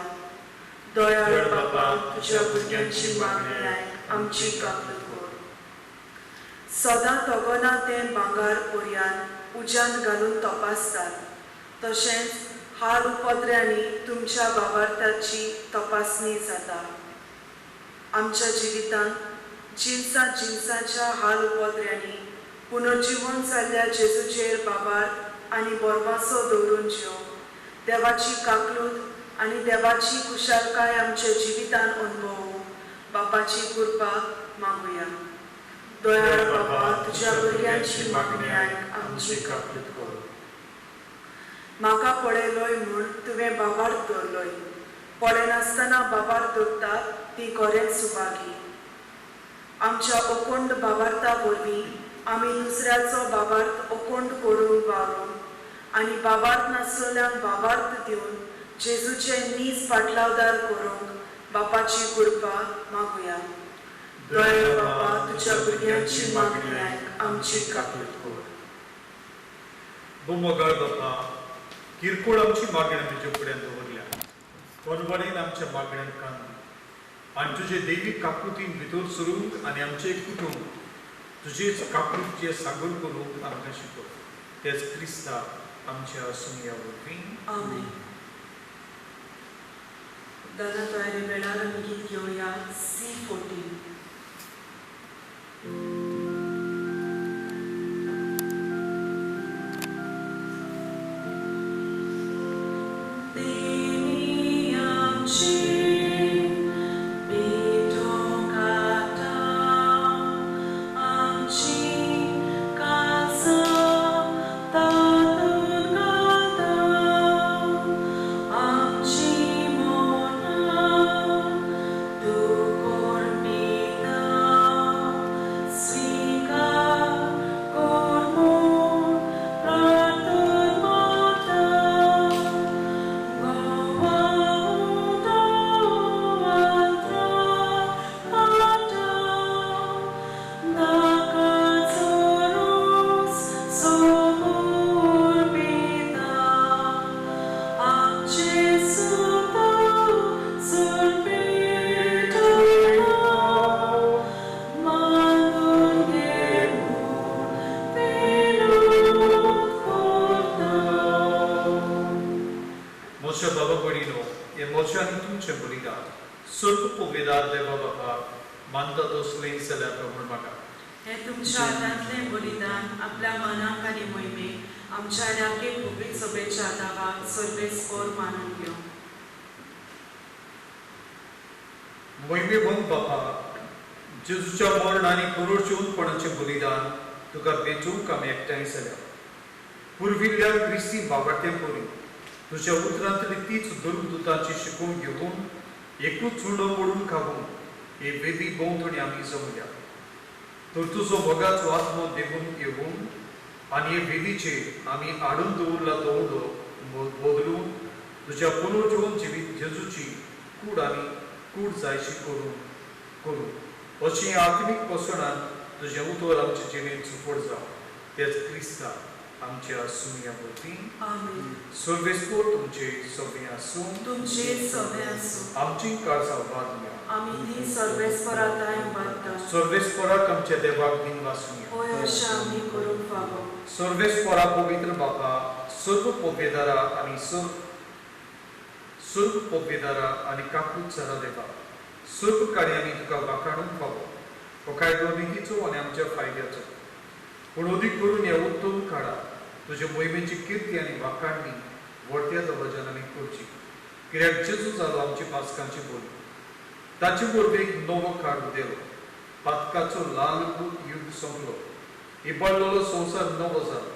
दयाळ बाबा, तुज्या भुरग्यांची मागणी आयक, आमची काकूट कर. सदां तोगोना तें भांगार पोरयान उज्यांत घालून तपासतात, तशेंच हाल उपद्र्यांनी तुमच्या बाबार्थाची तपासणी जाता. आमच्या जिवितांत जिन्साच्या हाल उपद्र्यांनी पुनर्जिवन जाल्ल्या जेजूचेर बाबार्थ आनी बोरमासो दवरून जिवंक देवाची काकूट आनी देवाची कुशालकाय आमच्या जिवितान अनुभवूंक बापाची कृपा मागुया. दयाळ बाबा, तुज्या भुरग्यांची मागणी आयक, आमची काकूट कर. म्हाका पळयलोय म्हूण तुवें बाबार्थ दवरलोय. पळयनासतना बाबार्थ दवरतात ती खरेंच सुभागी. आमच्या अखंड बाबार्था वरवीं आमी दुसऱ्याचो बाबार्थ अखंड करूंक वावरूंक आनी बाबार्थ नासलेल्यांक बाबार्थ दिवन जेजूचे नीज पाटलावदार करूंक बापाची कृपा मागुया. दयाळ बाबा, तुज्या भुरग्यांची मागणी आयक, आमची काकूट कर. मोगाळ बाबा, किरकोळ आमची मागणी तुजे फुड्यान दवरल्या. परवडेन आमच्या मागण्यांक कान दी आनी तुजे दैवीक काकुतीन भितर सरूंक आनी आमचे कुटुंब तुजेच काकुटीचे सागर करूंक आमकां शिकव. तेच क्रिस्ता आमच्या सुमया वरवीं. आमेन. दादा तयारी वेळार आमी गीत घेवया C14. पोवेदार देवा बापा मानता तो स्लेन सल्या प्रभू म्हाका हे तुमच्या हातांतले बलिदान आपल्या मनाक आनी मोहिमेक आमच्या राखे पब्लीक सभेच्या दावाक सर्वेस्पर मानून घेऊ. मोहिमे बंद बापा जेजूच्या मरण आनी पुनर्जीवनपणाचें बलिदान तुका बेचूंक आमी एकठांय जाल्या. पुर्विल्ल्या क्रिस्ती बाबाटे परी तुज्या उतरांतली तीच दुर्गदूतांची शिकवण घेवन एकूच चुडो मोडून खावून हे वेदी भोंवतणी आमी जमल्या. तर तुजो मोगाचो आत्मो देगून येवून आनी हे वेदीचेर आमी हाडून दवरला तो बदलून तुज्या पुनर्जीवन जिवीत जेजूची कूड आनी कूड जायशी करून अशी आत्मीक पसणान तुझे उतर आमच्या जिणेंत सुपड जावं. तेच क्रिस्ता आमच्या सुमिया भोवती आमीन. सर्वेस्पर तुमचे सगळे आसूं तुमचे सगळे आसूं. आमची काळजां वागल्या. आमी ती सर्वेस्पराताय वाडटा. सर्वेस्पराक आमच्या देवाक दिन वासुया. होय अशें आमी करूंक फावो. सर्वेस्परा पवित्र बापा सर्व पोवेदारा आनी सर्व पोवेदारा आनी काकूत सरा देवा सर्व कार्यांनी तुका वाखाणूंक फावो. हो कायदो नितीचो आनी आमच्या फायद्याचो. पूण अदीक करून ह्या उत्तम काळात तुजे मोहिमेची किर्ती आनी वाखाणणी व्हडट्या दबाज्यान आमी करची. कित्याक जेजू जालो आमची पासकांची बोली. ताचे बरोबर एक नवो काळ उदेलो. पातकाचो लाल युग सोंपलो. इबाडलेलो संवसार नवो जालो.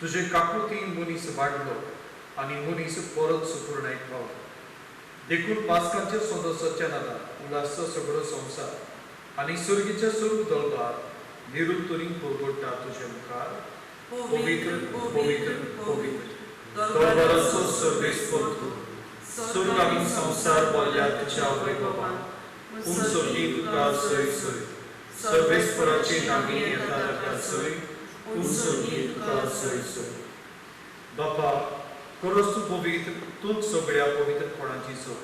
तुजे काकुतीन मनीस वाडलो आनी मनीस परत सुकुरणायक पावलो. देखून पासकांच्या सदस्याच्या नादान उलासचो सगळो संवसार आनी सर्गीच्या सर्व दळबार निरुत्तरीन परगडटा तुजे मुखार. पवित्र पवित्र पवित्र दरबाराचो सर्वेस्पर तूं. स्वर्ग आनी संवसार बोल्ल्या तुज्या वैभवान पूण सर्गी तुका सय सय. सर्वेस्पराची नामी येता ताका सय पूण सर्गी तुका सय सय. बापा खरोच तूं पवित्र. तूंच सगळ्या पवित्रपणाची सोय.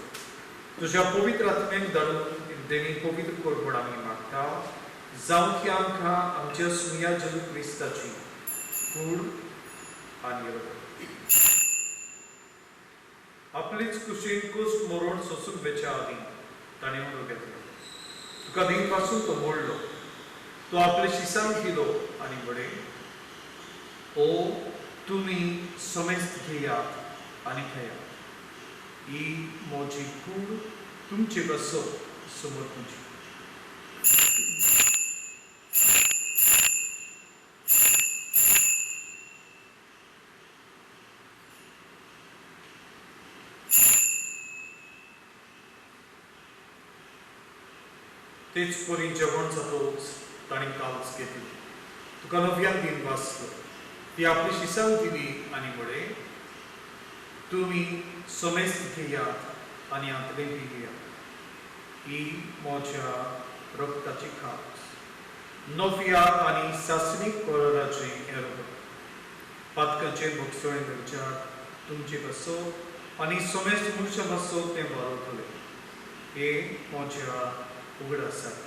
तुज्या पवित्र आत्म्याक धाडून देणी पवित्र कर म्हूण आमी मागता. जावं की आमकां आमच्या सुमिया जेजू क्रिस्ताची कूड आनी रगत आपलीच कुशीन कुस्ट मरण सोसूंक बेच्या आदी ताणें उलो घेतलो. तुका दिन पासून तो मोडलो. तो आपले शिसांक दिलो आनी बडे ओ तुमी समेस्त घेयात आनी खेयात. ही मोजी कूड तुमचे बसो समोर तुमची. तेच परी जेवण जातोच ताणें काळज घेतली. तुका नव्यान दिन वाचलो. ती आपली शिसांक दिली आनी म्हळे तुमी समेस्त घेयात आनी आंतले पियात. ही म्हज्या रक्ताची खास. नव्या आनी सासणीक कराराचें हें रगत. पातकांचे भोगसळे धरच्यात तुमचे बसो आनी समेस्त मनशा बसो तें वारतले. हे म्हज्या उगडासाक.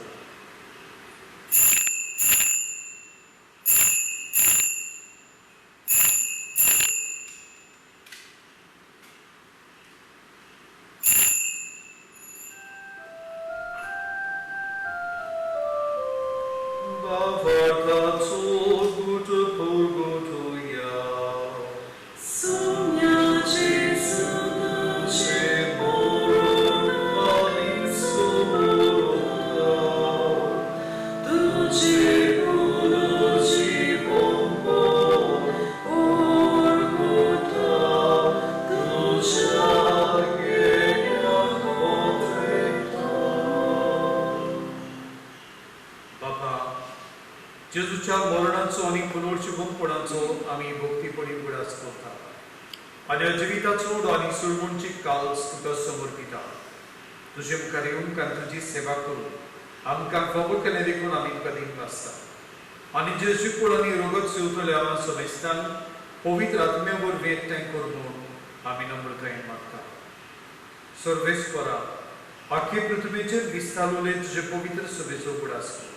जेजूच्या मरणाचो आनी पुनर्जीवनपणाचो आमी भक्तीपणी उगडास करता. आनी अजिविताचो आनी सुरमणची काळज तुका समर्पिता. तुजे मुखार येवंक आनी तुजी सेवा करून आमकां फावो केलें देखून आमी तुका दिन वाचता. आनी जेजू कूड आनी रगत सेवतल्या समेस्तान पवित्र आत्म्या वरवीं एकठांय कर म्हूण आमी नम्रतायेन मागता. सर्वेस्परा आख्खे पृथ्वीचेर विस्तारलेले तुजे पवित्र सभेचो उगडास कर.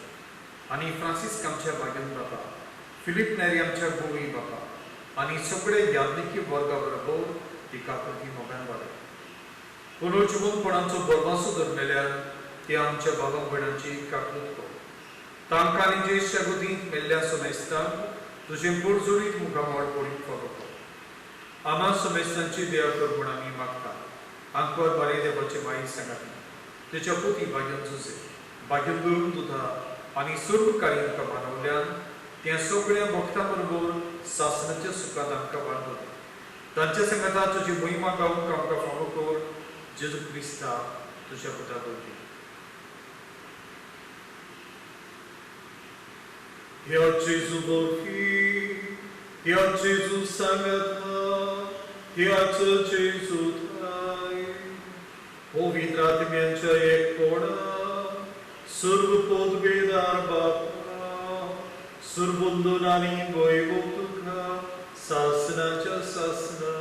आनी फ्रांसीस आमच्या बागेन बाबा, फिलीप नेरी आमच्या गोवी बाबा आनी सगळे याज्ञिकी वर्गा बरोबर एका प्रती मोगान वाडय. पुनर्जीवनपणाचो बोलमासो धरलेल्यार ती आमच्या भावां भयणांची काकूट कर. तांकां आनी जे शागोदींत मेल्ल्या सोमेस्तांक तुजें पोरजोडीत मुखामोड पडूंक फावो कर. आम्हा सोमेस्तांची देवा कर म्हूण आमी मागता. आंकवार बारे देवाचे माई सांगाती तेच्या पुती भाग्यान झुजे भाग्यान धरून दुधा आनी सर्वकारी आमकां मानवल्यान त्या सगळ्या भक्तां बरोबर सासणाच्या सुखांत आमकां बांदून तांच्या संगता तुजी महिमा गावूंक आमकां फावो कर. जेजू क्रिस्ता तुज्या पुता वरवीं. ह्या जेजू वरवीं ह्या जेजू सांगता ह्याचो जेजू थाय पवित्र आत्म्याच्या एकपणा सर्व पदवेदार बापा सर्वोंदन आनी वैभव तुका सासणाच्या सासना.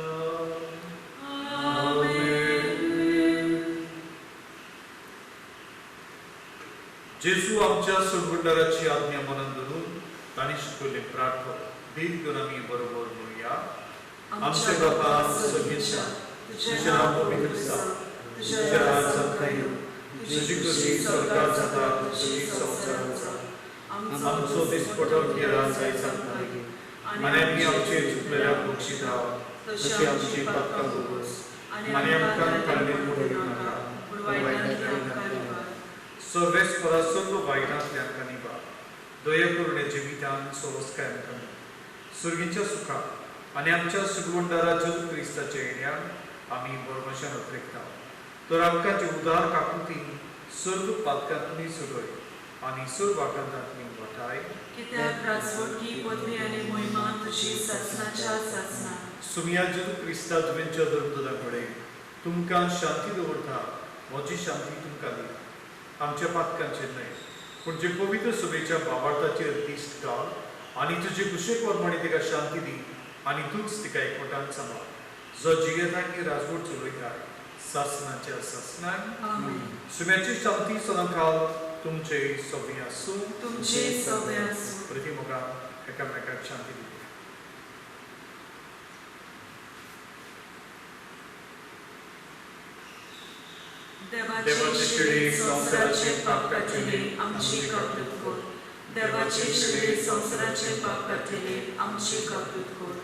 जेजू आमच्या सुरगुंडाराची आज्ञा मनान धरून ताणी शिकवले प्रार्थना भीत घेवन आमी बरोबर म्हणुया. आमचे बापा सगळेच्या तुझें नांव पवित्र जावं तुझें राज जावं येवं तुजी कृती स्वर्गांत जाता तशी संवसारांत जावं. आमचो दिसपटो घेरा जायचा आनी आमी आमचे चुकलेल्याक बक्षिता तशी आमची पातकां भोगोस आनी आमकां काडणेंत पडूं नाका पूण वायटांतल्यान आमकां निवार. सर्वेस्परा सर्व वायटांतल्यान आमकां निवार. दया करून हे जिवितांत सोवस्काय आमकां मेळ. सुर्गीच्या सुखाक आनी आमच्या सुरवंडारा जेजू क्रिस्ताच्या येण्यान आमी बरोबशान उतरेकता. तर आमकां जी उदार काकुती सर्व पातकांतली सुरय आनी सर्व आकांतांतली वाटाय. कित्याक राजवटकी पदवी आनी महिमा तुजी सासणाच्या सासना. सुमिया जेजू क्रिस्ता तुवेंच्या धर्मदुता कडेन तुमकां शांती दवरता. म्हजी शांती तुमकां दी. आमच्या पातकांचेर न्हय पूण जे पवित्र सभेच्या भावार्थाचेर दिश्ट घाल आनी तुजे कुशेक वर्माणे तिका शांती दी आनी तूंच तिका एकवटान सांबाळ. जो जियेतांनी राजवट चलयता सासणाच्या सासनान. सुम्याची शांती सदांकाल तुमचे सभे आसूं. तुमचे सभे आसूं. प्रतिमोगान एकामेकाक शांती दी. देवाचे शिळे संसाराचे पाप काढले आमची कापलूत कर. देवाचे शिळे संसाराचे पाप काढले आमची कापलूत कर.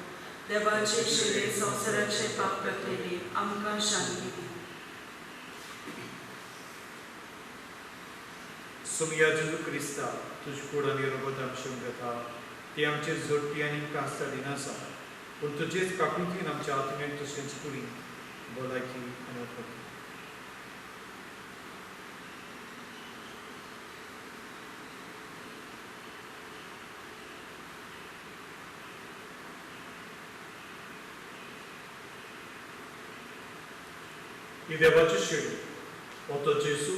देवाचे शिळे संसाराचे पाप काढले आमकां शांती दी. सुमिया जेजू क्रिस्ता तुजे कूड आनी रगत आमशें घेता ती आमचे जोडटी आनी कास्ता दिनासा पूण तुजेच काकुतीन आमच्या आत्म्याक तशेंच कुडी भलायकी आनी उपकार. ही देवाची शेळी हो तो जेजू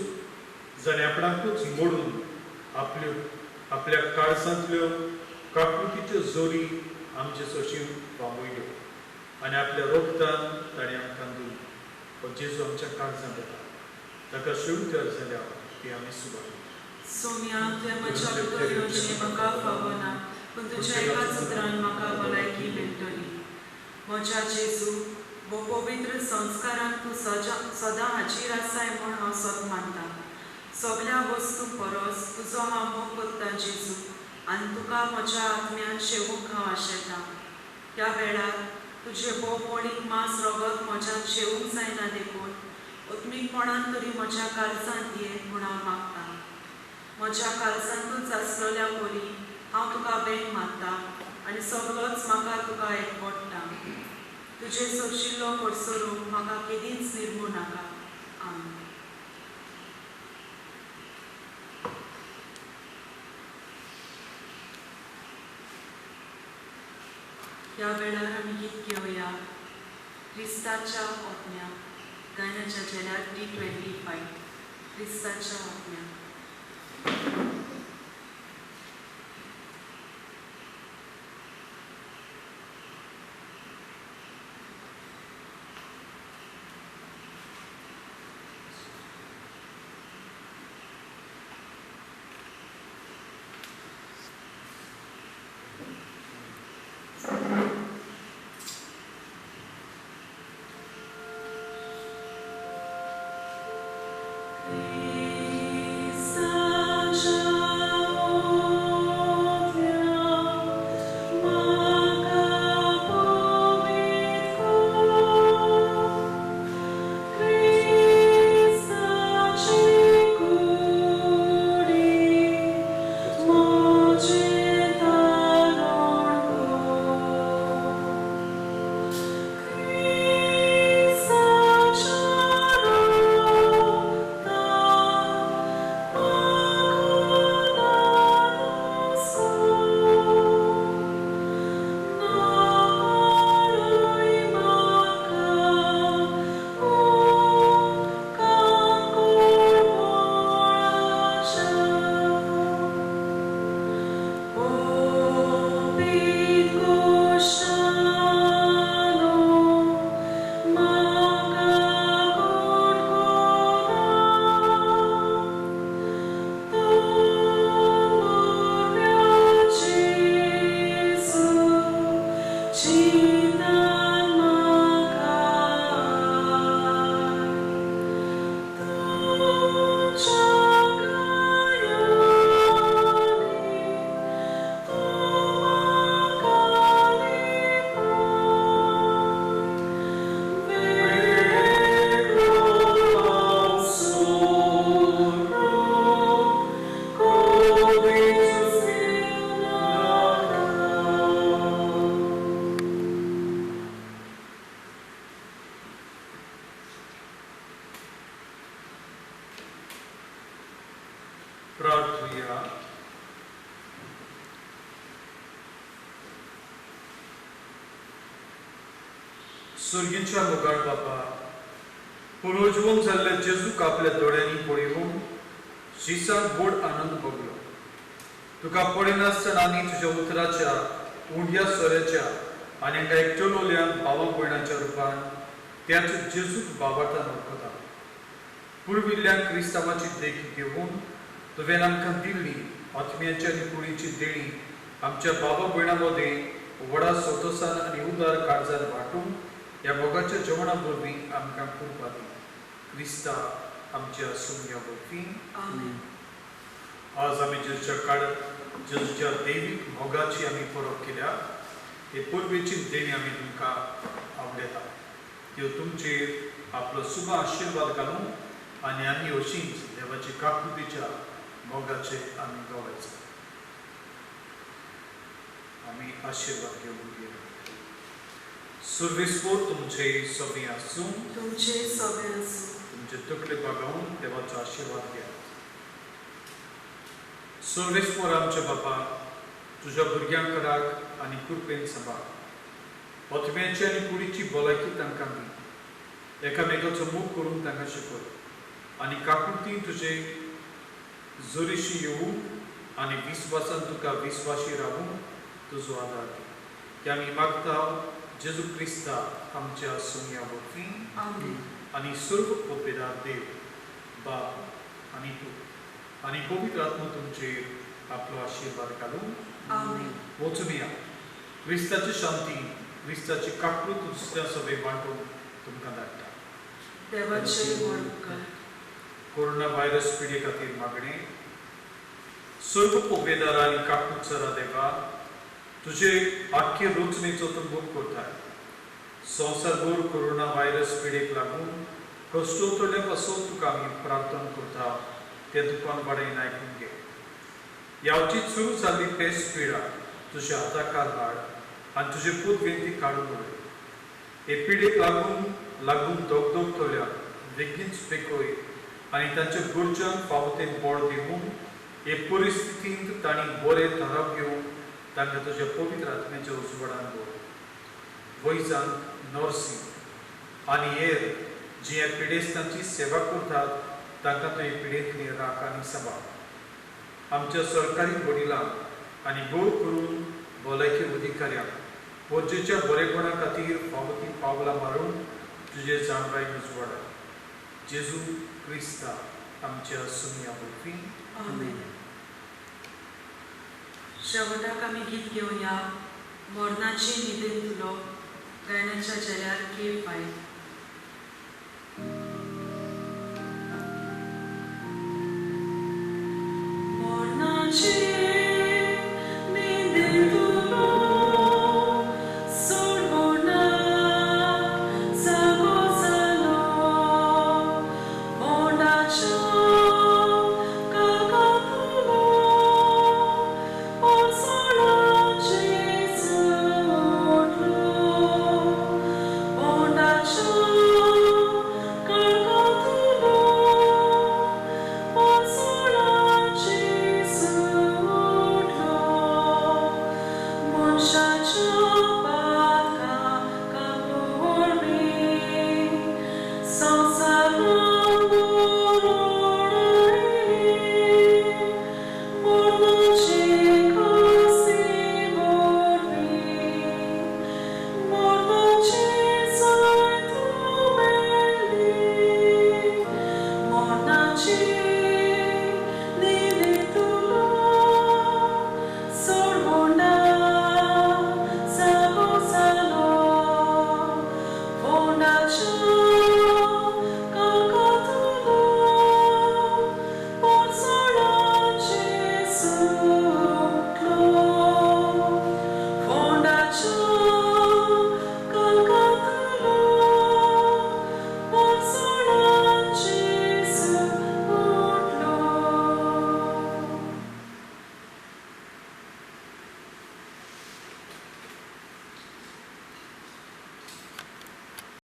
जाणें आपणाकूच मोडून आपल्या काळजांतल्यो काकुतीच्यो जोडी आमचे सोशीम वावयल्यो आनी आपल्या रोगतान ताणें आमकां दिली. हो जेजू आमच्या काळजांत येता. ताका शिव तर जाल्यार ती आमी सुबार. सोम्या तुवें म्हज्या भितर येवचें म्हाका फावो ना पूण तुज्या एकाच उतरान म्हाका भलायकी मेळटली. म्हज्या जेजू वो पवित्र संस्कारांक तूं सदां हाजीर आसाय म्हूण हांव सत मानता. सगळ्या वस्तू परस तुजो हांव मोग करता जेजू आनी तुका म्हज्या आत्म्यान शेवूंक हांव आशेता. त्या वेळार तुजे भोव मोडीक मांस रगत म्हज्यान शेवूंक जायना देखून ओत्मीकपणान तरी म्हज्या काळजांत ये म्हूण हांव मागता. म्हज्या काळजांतूच आसलेल्या परी हांव तुका भेट मारता आनी सगळोच म्हाका तुका एकवटता. तुजे सोशिल्लो पडसरूंक म्हाका केदींच निर्मू नाका. आमीन. ह्या वेळार आमी गीत घेवया क्रिस्ताच्या ओतम्या गाण्याच्या चेल्यार T25 क्रिस्ताच्या ओतम्या. प्रार्थूया. सुर्गीच्या मुगाळ बापा, पुनर्जीवन जाल्ल्या जेजूक आपल्या दोळ्यांनी पळयून शिसाक गोड आनंद भोगलो. तुका पळयनासतना आनी तुज्या उतराच्या उंड्या सोऱ्याच्या आनी एका एकट्यालोल्यान भावा भयणाच्या रुपान त्याच जेजूक बाबाटान वळखता. पुर्विल्ल्यान क्रिस्तांवाची देख घेवन तुवें आमकां दिल्ली आत्म्याची आनी कुडीची देणी आमच्या बाबा भयणां मदें व्हडा सोतोसान आनी उदार काळजान वांटून ह्या मोगाच्या जेवणा वरवीं आमकां करपा दी. क्रिस्ता आमच्या सुमया वरवीं. आमेन. आज आमी जेजूच्या काळांत जेजूच्या दैवीक मोगाची आमी परब केल्या. हे पुर्वेची देणी आमी तुमकां आवडटा. त्यो तुमचेर आपलो शुभ आशिर्वाद घालूं आनी आमी अशींच देवाची काकुतीच्या मोगाचे आमी गवयचा. आमी आशिर्वाद घेवन घेया. सर्वेस्पोर तुमचे सभी आसूं. तुमचे सगळे आसूं. तुमचे तकले बागावून देवाचो आशिर्वाद घ्या. सर्वेस्पोर आमचे बापा, तुज्या भुरग्यांक राख आनी कृपेन सांबाळ. आत्म्याची आनी कुडीची भलायकी तांकां दी. एकामेकाचो मोग करून तांकां शिकय आनी काकुती तुजे जोरीशी येवूं आनी विस्वासान तुका विस्वाशी रावूं तुजो आदार दी. ते आमी मागता जेजू क्रिस्ता आमच्या सुमया वरवीं. आमेन. आनी सर्व पपेदार देव बाप आनी तूं आनी पवित्र आत्मा तुमचेर आपलो आशिर्वाद घालूं. आमेन. वचून या. क्रिस्ताची शांती, क्रिस्ताची काकूट दुसऱ्या सभे वांटून तुमकां धाडटा. देवाचे मोल कर. कोरोना व्हायरस पिडे खातीर मागणें. सर्व पपेदार आनी काकूटसरा देवा, तुजे आख्खे रचनेचो तूं भोग करताय. संवसारभर कोरोना व्हायरस पिडेक लागून कश्टोतल्या पासून तुका आमी प्रार्थना करता. तें तुका बरें आयकून घे. ह्याची सुरू जाल्ली पेस्ट पिडा तुज्या हाताकार हाड आनी तुजे पूत विनंती काडून उडय. हे पिडेक लागून दोगतोल्या बेगीनच पेकोय आनी तांच्या गरजांक फावतेन बळ दिवून हे परिस्थितींत तांणी बरे थाराव घेवन तांकां तुज्या पवित्र आत्म्याच्या उजवाडान दवर. वैजांक नर्सी आनी हेर जी ह्या पिडेस्तांची सेवा करतात तांकां तूं हे पिडेंतली राख आनी सांबाळ. आमच्या सरकारी वडिलांक आनी गोड करून भलायकी अधिकाऱ्यांक पोरजेच्या बरेपणा खातीर फावती पावलां मारून तुजे जाणबायक उजवाडाय. जेजू क्रिस्ता आमच्या सुमया वरवीं. आमेन. शेवटाक आमी गीत घेवया. मोरणाची न्हिदेन तुलो गायनाच्या चेड्यार केव बायल. She